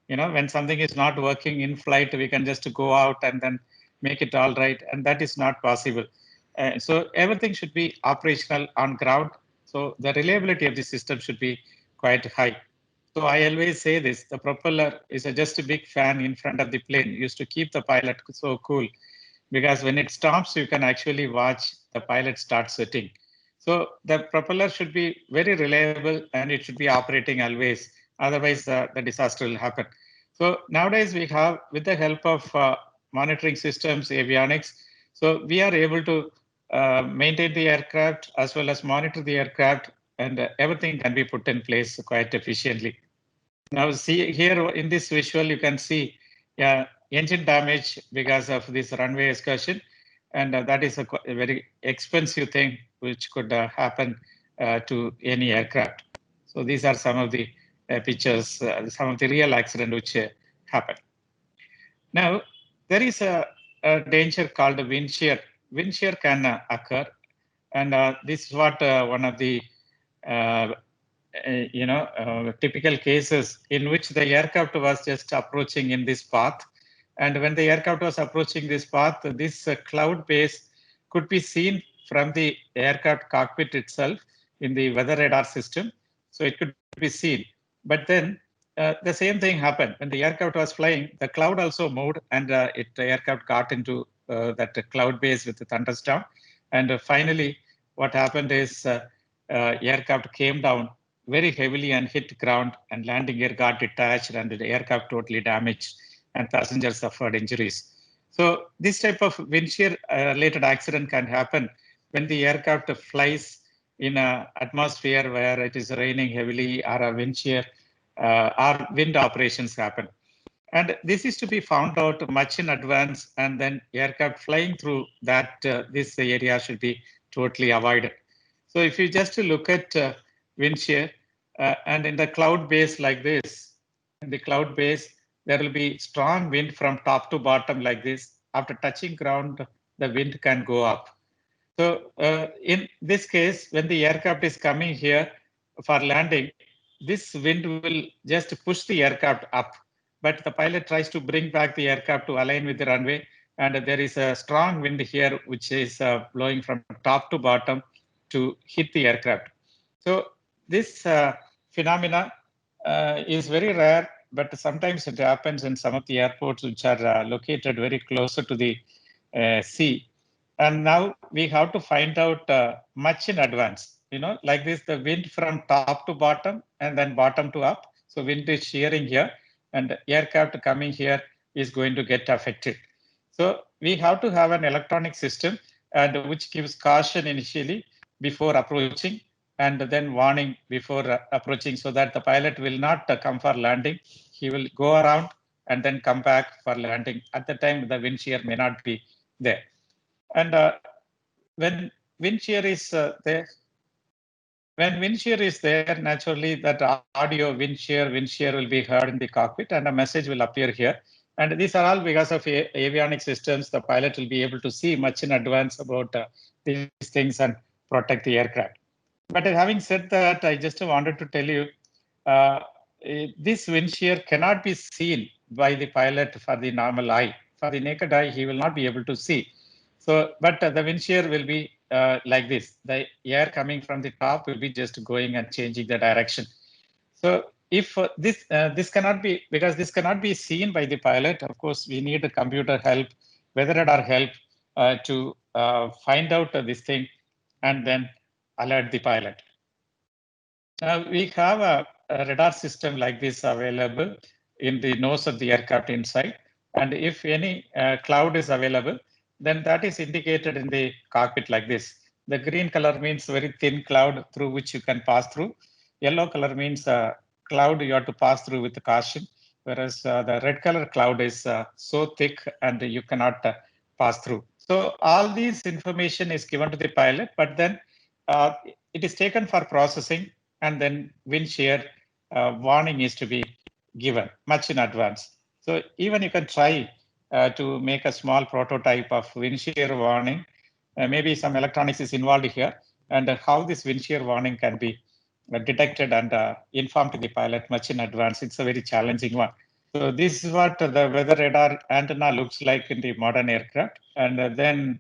You know, when something is not working in flight, we can just go out and then make it all right, and that is not possible. So everything should be operational on ground. So the reliability of the system should be quite high. So I always say this, the propeller is just a big fan in front of the plane, used to keep the pilot so cool, because when it stops, you can actually watch the pilot start sweating. So the propeller should be very reliable and it should be operating always. Otherwise, the disaster will happen. So nowadays we have, with the help of monitoring systems, avionics, so we are able to maintain the aircraft as well as monitor the aircraft, and everything can be put in place quite efficiently. Now see here in this visual, you can see engine damage because of this runway excursion. And that is a very expensive thing which could happen to any aircraft. So these are some of the pictures, some of the real accident which happened. Now, there is a danger called wind shear. Wind shear can occur. And this is what one of the typical cases in which the aircraft was just approaching in this path. And when the aircraft was approaching this path, this cloud base could be seen from the aircraft cockpit itself in the weather radar system. So it could be seen. But then the same thing happened. When the aircraft was flying, the cloud also moved, and the aircraft got into that cloud base with the thunderstorm. And finally, what happened is aircraft came down very heavily and hit ground, and landing gear got detached and the aircraft totally damaged and passengers suffered injuries. So this type of wind shear related accident can happen when the aircraft flies in an atmosphere where it is raining heavily, or a wind shear or wind operations happen. And this is to be found out much in advance, and then aircraft flying through that this area should be totally avoided. So if you just look at wind shear, and in the cloud base like this, in the cloud base, there will be strong wind from top to bottom like this. After touching ground, the wind can go up. So in this case, when the aircraft is coming here for landing, this wind will just push the aircraft up. But the pilot tries to bring back the aircraft to align with the runway. And there is a strong wind here, which is blowing from top to bottom to hit the aircraft. So this phenomena is very rare, but sometimes it happens in some of the airports which are located very closer to the sea. And now we have to find out much in advance, like this, the wind from top to bottom and then bottom to up. So wind is shearing here, and aircraft coming here is going to get affected. So we have to have an electronic system, and which gives caution initially before approaching, and then warning before approaching, so that the pilot will not come for landing. He will go around and then come back for landing. At the time, the wind shear may not be there. And when wind shear is there, naturally that audio wind shear will be heard in the cockpit, and a message will appear here. And these are all because of avionic systems. The pilot will be able to see much in advance about these things and protect the aircraft. But having said that, I just wanted to tell you, this wind shear cannot be seen by the pilot for the normal eye. For the naked eye, he will not be able to see. So, but the wind shear will be like this. The air coming from the top will be just going and changing the direction. So if this cannot be, because this cannot be seen by the pilot, of course, we need a computer help, weather radar help to find out this thing and then alert the pilot. Now we have a radar system like this available in the nose of the aircraft inside. And if any cloud is available, then that is indicated in the cockpit like this. The green color means very thin cloud through which you can pass through. Yellow color means cloud you have to pass through with caution, whereas the red color cloud is so thick and you cannot pass through. So all these information is given to the pilot, but then it is taken for processing, and then wind shear warning is to be given much in advance. So even you can try to make a small prototype of wind shear warning. Maybe some electronics is involved here, and how this wind shear warning can be detected and informed to the pilot much in advance. It's a very challenging one. So this is what the weather radar antenna looks like in the modern aircraft. And then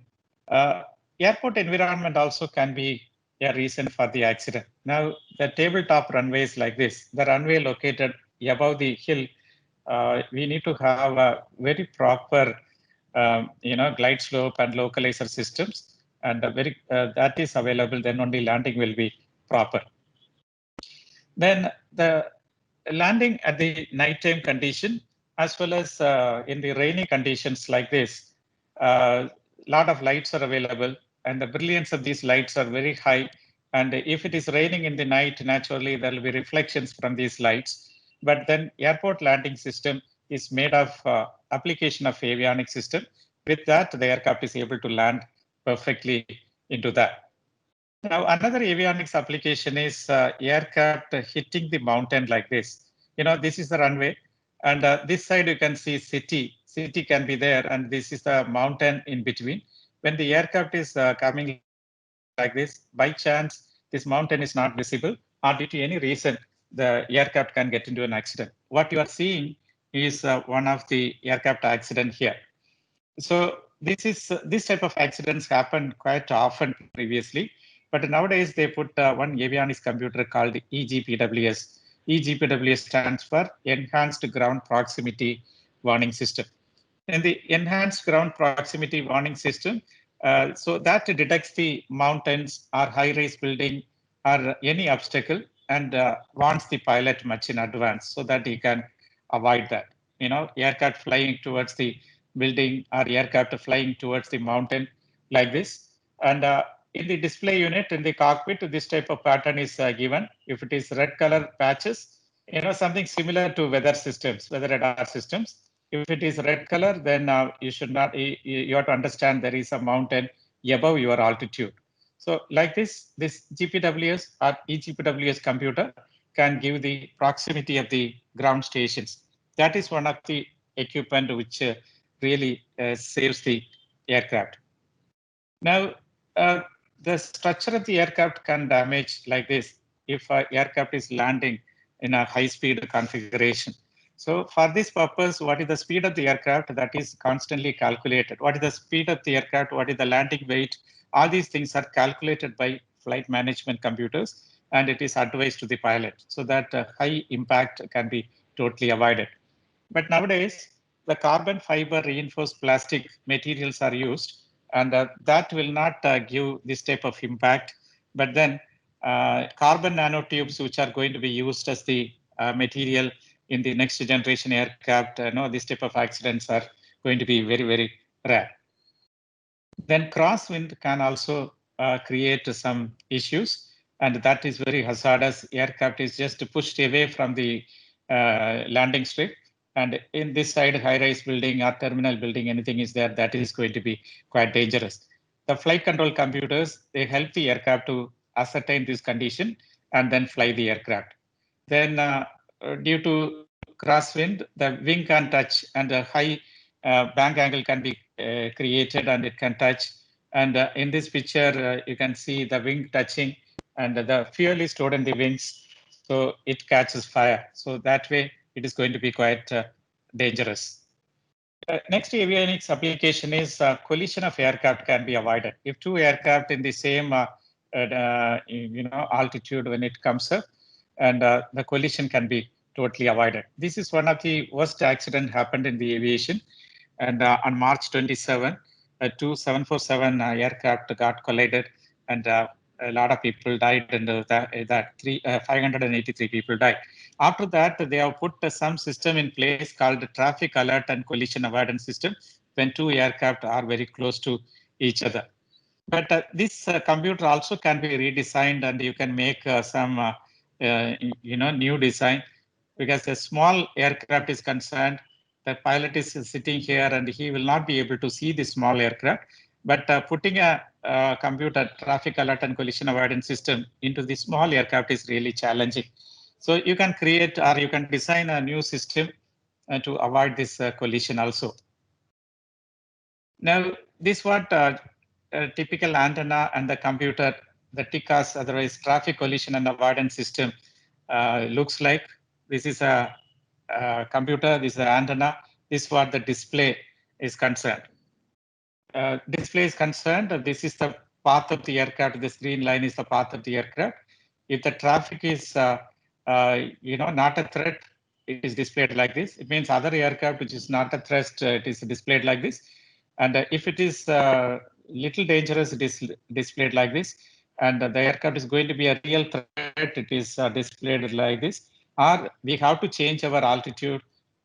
airport environment also can be reason for the accident. Now, the tabletop runway is like this. The runway located above the hill, we need to have a very proper, glide slope and localizer systems, and that is available. Then only landing will be proper. Then the landing at the nighttime condition, as well as in the rainy conditions like this, lot of lights are available, and the brilliance of these lights are very high. And if it is raining in the night, naturally there will be reflections from these lights. But then airport landing system is made of application of avionics system. With that, the aircraft is able to land perfectly into that. Now, another avionics application is aircraft hitting the mountain like this. This is the runway, and this side you can see city. City can be there, and this is the mountain in between. When the aircraft is coming like this, by chance, this mountain is not visible, or due to any reason, the aircraft can get into an accident. What you are seeing is one of the aircraft accident here. So this type of accidents happened quite often previously, but nowadays they put one avionics computer called EGPWS. EGPWS stands for Enhanced Ground Proximity Warning System. And the Enhanced Ground Proximity Warning System, so that detects the mountains or high-rise building or any obstacle and warns the pilot much in advance so that he can avoid that. Aircraft flying towards the building or aircraft flying towards the mountain like this. And in the display unit in the cockpit, this type of pattern is given. If it is red color patches, something similar to weather systems, weather radar systems. If it is red color, then you should not, you have to understand there is a mountain above your altitude. So like this GPWS or eGPWS computer can give the proximity of the ground stations. That is one of the equipment which really saves the aircraft. Now, the structure of the aircraft can damage like this if an aircraft is landing in a high-speed configuration. So for this purpose, what is the speed of the aircraft? That is constantly calculated. What is the speed of the aircraft? What is the landing weight? All these things are calculated by flight management computers, and it is advised to the pilot so that high impact can be totally avoided. But nowadays, the carbon fiber reinforced plastic materials are used, and that will not give this type of impact. But then carbon nanotubes, which are going to be used as the material in the next generation aircraft, this type of accidents are going to be very, very rare. Then crosswind can also create some issues, and that is very hazardous. Aircraft is just pushed away from the landing strip. And in this side, high-rise building or terminal building, anything is there, that is going to be quite dangerous. The flight control computers, they help the aircraft to ascertain this condition and then fly the aircraft. Then due to crosswind, the wing can touch and a high bank angle can be created and it can touch. And in this picture, you can see the wing touching and the fuel is stored in the wings. So it catches fire. So that way it is going to be quite dangerous. Next avionics application is collision of aircraft can be avoided. If two aircraft in the same altitude when it comes up, and the collision can be totally avoided. This is one of the worst accident happened in the aviation. And on March 27, two 747 aircraft got collided, and a lot of people died, and 583 people died. After that, they have put some system in place called the traffic alert and collision avoidance system when two aircraft are very close to each other. But this computer also can be redesigned, and you can make some new design, because a small aircraft is concerned. The pilot is sitting here and he will not be able to see the small aircraft. But putting a computer traffic alert and collision avoidance system into the small aircraft is really challenging. So you can create or you can design a new system to avoid this collision also. Now, this what a typical antenna and the computer, the TCAS, otherwise traffic collision and avoidance system looks like. This is a computer, this is an antenna, this is what the display is concerned. Display is concerned, this is the path of the aircraft. This green line is the path of the aircraft. If the traffic is, not a threat, it is displayed like this. It means other aircraft which is not a threat, it is displayed like this. And if it is little dangerous, it is displayed like this. And the aircraft is going to be a real threat, it is displayed like this. Or we have to change our altitude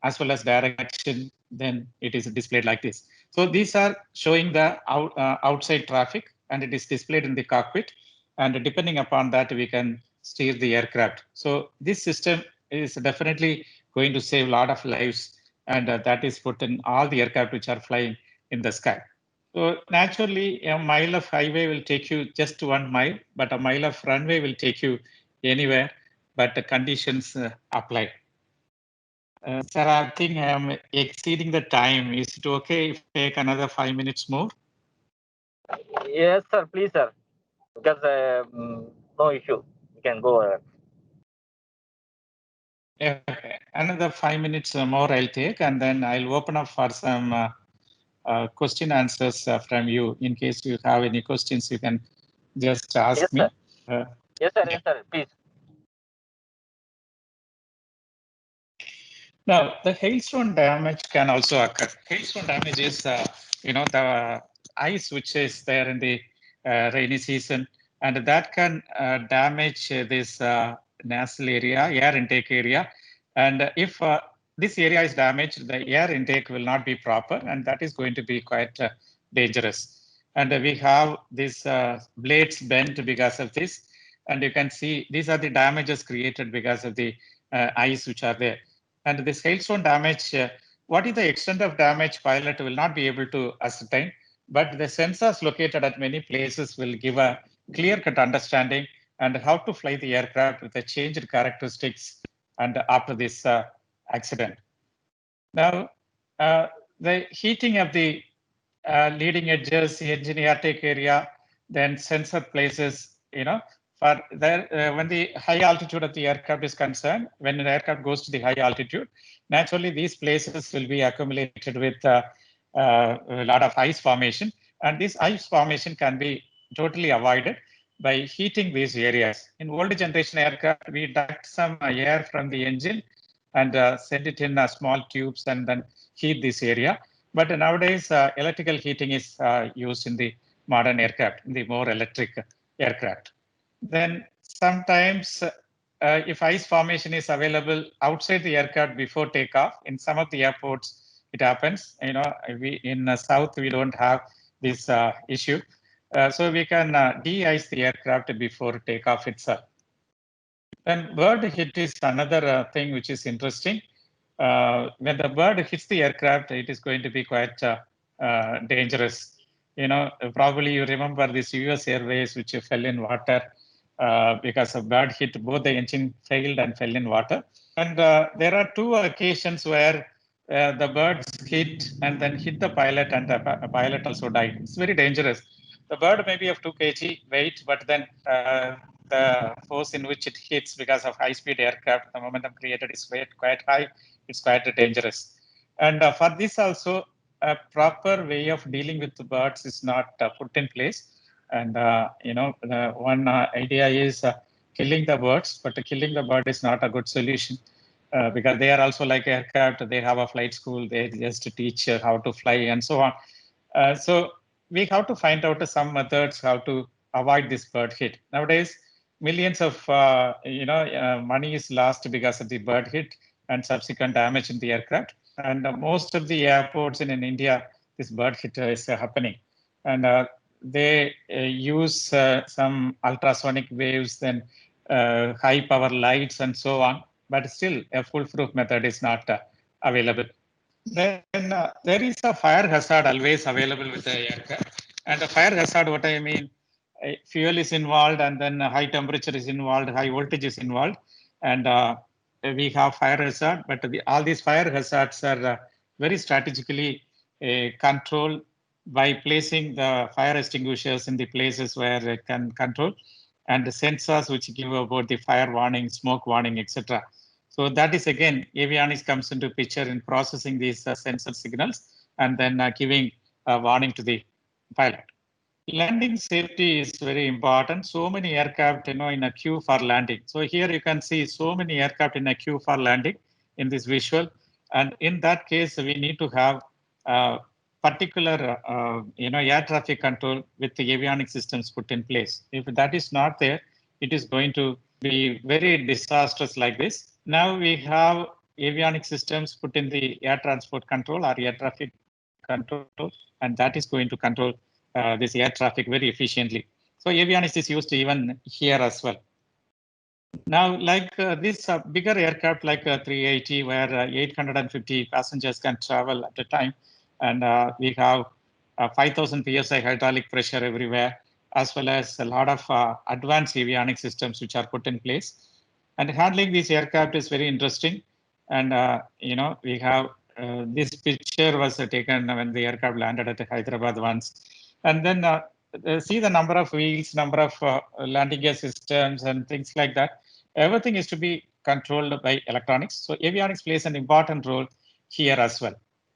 as well as direction, then it is displayed like this. So these are showing the outside traffic, and it is displayed in the cockpit. And depending upon that, we can steer the aircraft. So this system is definitely going to save a lot of lives, and that is put in all the aircraft which are flying in the sky. So naturally, a mile of highway will take you just 1 mile, but a mile of runway will take you anywhere, but the conditions apply. Sir, I think I am exceeding the time. Is it okay if I take another 5 minutes more? Yes, sir. Please, sir. Because no issue. You can go ahead. Okay. Another 5 minutes more I'll take, and then I'll open up for some question answers from you. In case you have any questions, you can just ask Yes, me. sir. Yes, sir. Yeah. Yes, sir. Please. Now, the hailstone damage can also occur. Hailstone damage is, the ice which is there in the rainy season, and that can damage this nasal area, air intake area. And if this area is damaged, the air intake will not be proper, and that is going to be quite dangerous. And we have these blades bent because of this. And you can see these are the damages created because of the ice which are there. And this hailstone damage, what is the extent of damage, pilot will not be able to ascertain, but the sensors located at many places will give a clear-cut understanding and how to fly the aircraft with the changed characteristics and after this accident. Now, the heating of the leading edges, the engine intake area, then sensor places, for there, when the high altitude of the aircraft is concerned, when an aircraft goes to the high altitude, naturally these places will be accumulated with a lot of ice formation. And this ice formation can be totally avoided by heating these areas. In older generation aircraft, we duct some air from the engine and send it in small tubes and then heat this area. But nowadays, electrical heating is used in the modern aircraft, in the more electric aircraft. Then sometimes if ice formation is available outside the aircraft before takeoff, in some of the airports, it happens. We in South, we don't have this issue. So we can de-ice the aircraft before takeoff itself. Then bird hit is another thing which is interesting. When the bird hits the aircraft, it is going to be quite dangerous. Probably you remember this US Airways which fell in water because of bird hit. Both the engine failed and fell in water. And there are 2 occasions where the birds hit and then hit the pilot, and the pilot also died. It's very dangerous. The bird may be of 2 kg weight, but then the force in which it hits because of high-speed aircraft, the momentum created is quite high. It's quite dangerous. And for this also, a proper way of dealing with the birds is not put in place. And, one idea is killing the birds, but killing the bird is not a good solution because they are also like aircraft. They have a flight school. They just teach how to fly and so on. So we have to find out some methods how to avoid this bird hit. Nowadays, millions of money is lost because of the bird hit and subsequent damage in the aircraft. And most of the airports in India, this bird hit is happening. And they use some ultrasonic waves, then high power lights and so on. But still, a foolproof method is not available. Then there is a fire hazard always available with the aircraft. And the fire hazard, what I mean, fuel is involved, and then high temperature is involved, high voltage is involved, and we have fire hazard. But all these fire hazards are very strategically controlled by placing the fire extinguishers in the places where it can control, and the sensors which give about the fire warning, smoke warning, etc. So that is again, avionics comes into picture in processing these sensor signals and then giving a warning to the pilot. landing safety is very important. So many aircraft, in a queue for landing. So here you can see so many aircraft in a queue for landing in this visual. And in that case, we need to have particular, air traffic control with the avionics systems put in place. If that is not there, it is going to be very disastrous like this. Now we have avionics systems put in the air transport control or air traffic control, and that is going to control this air traffic very efficiently. So avionics is used even here as well. Now, like this bigger aircraft like 380, where 850 passengers can travel at a time, and we have 5,000 psi hydraulic pressure everywhere, as well as a lot of advanced avionics systems which are put in place. And handling this aircraft is very interesting. And we have this picture was taken when the aircraft landed at Hyderabad once, and then see the number of wheels, number of landing gear systems, and things like that. Everything is to be controlled by electronics. So avionics plays an important role here as well.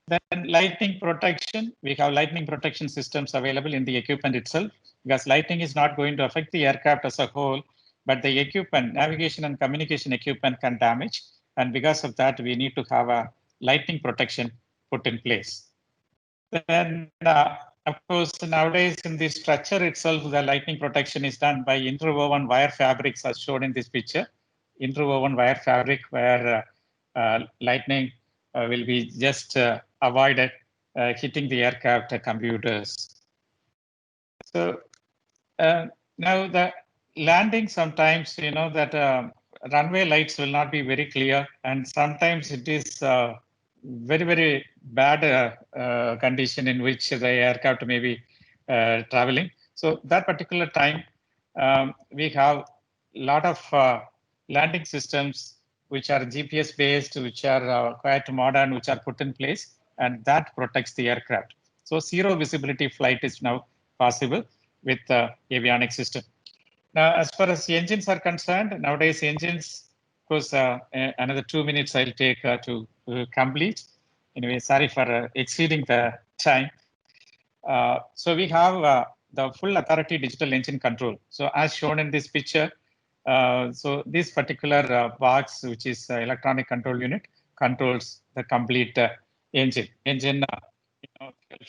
Then lightning protection, we have lightning protection systems available in the equipment itself, because lightning is not going to affect the aircraft as a whole, but the equipment, navigation and communication equipment can damage. And because of that, we need to have a lightning protection put in place. Then, of course, nowadays in the structure itself, the lightning protection is done by interwoven wire fabrics as shown in this picture. Interwoven wire fabric where lightning will be just avoided hitting the aircraft computers. So now the landing sometimes, that runway lights will not be very clear, and sometimes it is very, very bad condition in which the aircraft may be traveling. So that particular time, we have a lot of landing systems which are GPS based, which are quite modern, which are put in place, and that protects the aircraft. So zero visibility flight is now possible with the avionics system. Now, as far as the engines are concerned, nowadays engines, of course, another 2 minutes I'll take to complete. Anyway, sorry for exceeding the time. So we have the full authority digital engine control. So as shown in this picture, so this particular box, which is electronic control unit, controls the complete engine. Engine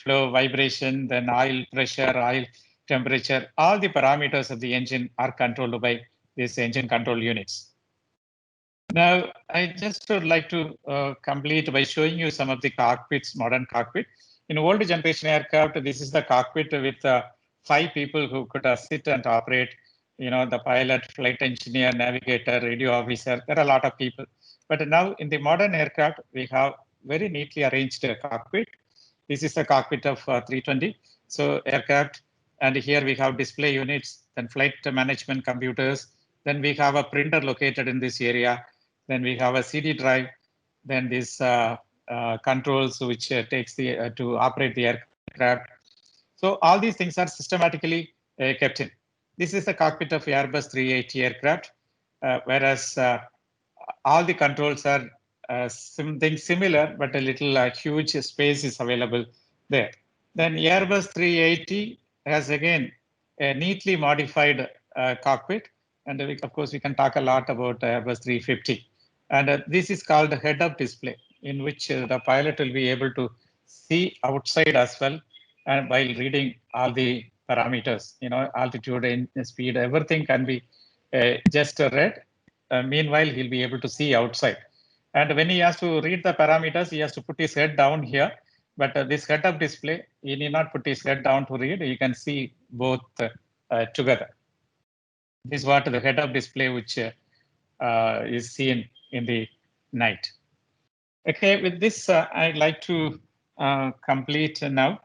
flow, vibration, then oil pressure, oil temperature, all the parameters of the engine are controlled by these engine control units. Now, I just would like to complete by showing you some of the cockpits, modern cockpit. In old generation aircraft, this is the cockpit with 5 people who could sit and operate, the pilot, flight engineer, navigator, radio officer, there are a lot of people. But now in the modern aircraft, we have very neatly arranged cockpit. This is the cockpit of 320. So aircraft, and here we have display units, then flight management computers. Then we have a printer located in this area. Then we have a CD drive. Then this controls which takes the to operate the aircraft. So all these things are systematically kept in. This is the cockpit of Airbus 380 aircraft, whereas all the controls are something similar, but a little huge space is available there. Then Airbus 380 has again a neatly modified cockpit. And of course, we can talk a lot about Airbus 350. And this is called head-up display, in which the pilot will be able to see outside as well, and while reading all the parameters, altitude, speed, everything can be just read. Meanwhile, he'll be able to see outside. And when he has to read the parameters, he has to put his head down here. But this head-up display, he need not put his head down to read. You can see both together. This is what the head-up display, which is seen in the night. Okay, with this, I'd like to complete now.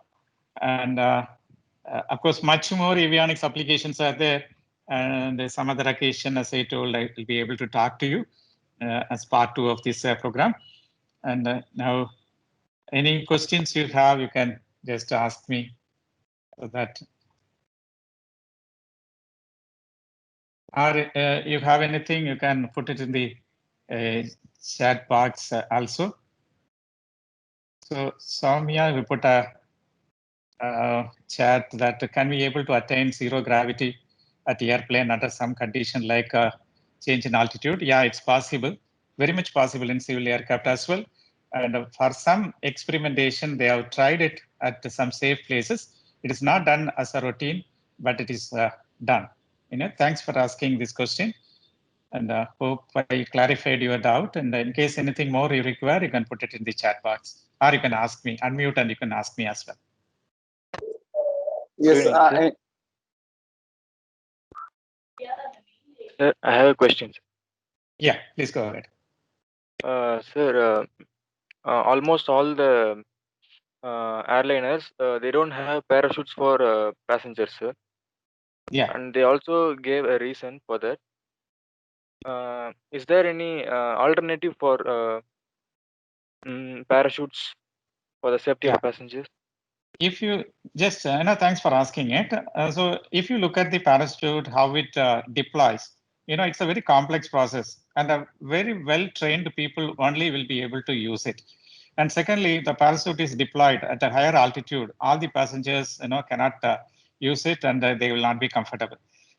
And of course, much more avionics applications are there. And some other occasion, as I told, I will be able to talk to you as part 2 of this program. And now, any questions you have, you can just ask me so that. Or you have anything, you can put it in the chat box also. So Soumya, we put a chat that can we able to attain zero gravity at the airplane under some condition like change in altitude? Yeah, it's possible, very much possible in civil aircraft as well. And for some experimentation, they have tried it at some safe places. It is not done as a routine, but it is done. Thanks for asking this question. And hope I clarified your doubt. And in case anything more you require, you can put it in the chat box, or you can ask me, unmute, and you can ask me as well. Yes, Sir, I have a question. Yeah, please go ahead. Sir, almost all the airliners, they don't have parachutes for passengers, sir. Yeah. And they also gave a reason for that. Is there any alternative for parachutes for the safety of passengers? If you just, thanks for asking it. So if you look at the parachute, how it deploys, it's a very complex process, and a very well-trained people only will be able to use it. And secondly, the parachute is deployed at a higher altitude. All the passengers, cannot use it, and they will not be comfortable.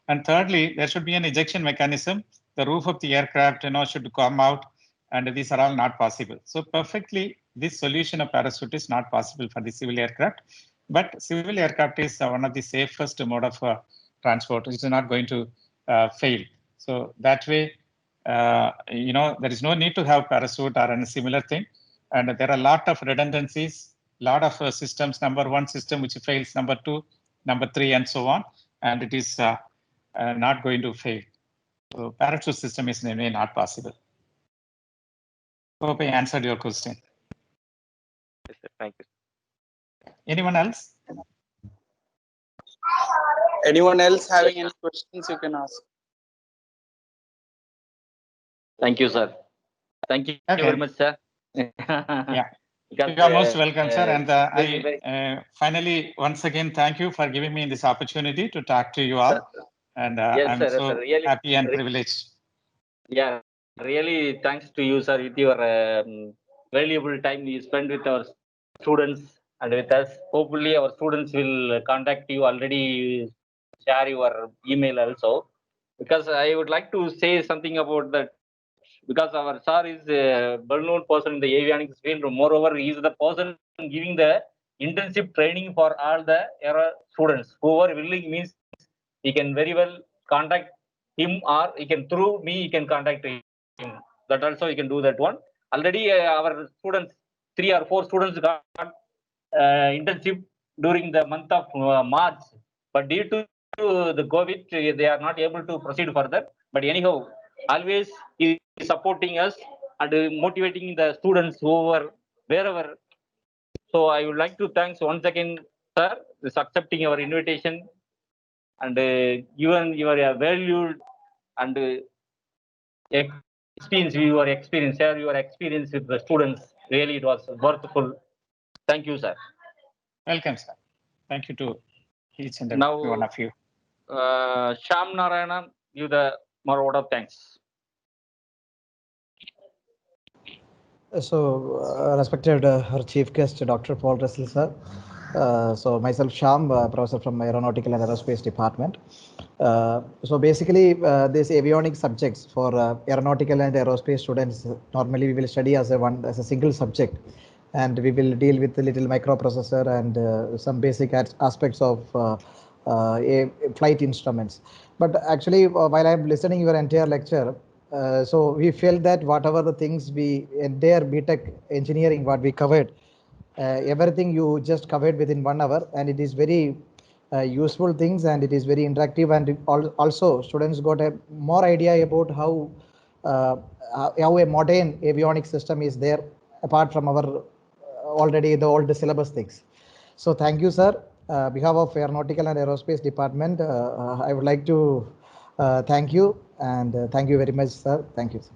And thirdly, there should be an ejection mechanism. The roof of the aircraft, should come out, and these are all not possible. So perfectly, this solution of parachute is not possible for the civil aircraft. But civil aircraft is one of the safest mode of transport. It's not going to fail. So that way, there is no need to have parachute or any similar thing. And there are a lot of redundancies, lot of systems. Number one system which fails, number two, number three, and so on. And it is not going to fail. So parachute system is in a way not possible. Hope I answered your question. Yes, sir. Thank you. Anyone else? Anyone else having any questions you can ask? Thank you, sir. Thank you very much, sir. Yeah. Because, you are most welcome, sir. And I finally, once again, thank you for giving me this opportunity to talk to you all. And yes, I'm sir, so really, happy and privileged. Yeah, really thanks to you, sir, with your valuable time you spend with our students and with us. Hopefully, our students will contact you already, share your email also. Because I would like to say something about that. Because our sir is a well-known person in the avionics field. Moreover, he is the person giving the intensive training for all the students. Whoever willing means he can very well contact him, or he can through me he can contact him. That also he can do that one. Already our students, 3 or 4 students got internship during the month of March, but due to the COVID, they are not able to proceed further. But anyhow, always he is supporting us and motivating the students over wherever. So I would like to thanks once again, sir, for accepting our invitation and even your valued and experience, share your experience with the students. Really, it was worthwhile. Thank you, sir. Welcome, sir. Thank you to each and every one of you. Sham Narayana, you the more word of thanks. So, respected our chief guest, Dr. Paul Russell, sir. So myself, Sham, professor from Aeronautical and Aerospace Department. So basically, these avionics subjects for aeronautical and aerospace students, normally we will study as a single subject, and we will deal with the little microprocessor and some basic aspects of flight instruments. But actually, while I'm listening your entire lecture, so we felt that whatever the things entire BTech engineering what we covered, everything you just covered within 1 hour, and it is very useful things, and it is very interactive, and also students got a more idea about how a modern avionics system is there apart from our already the old syllabus things. So thank you, sir. Behalf of Aeronautical and Aerospace Department, I would like to thank you, and thank you very much, sir. Thank you, sir.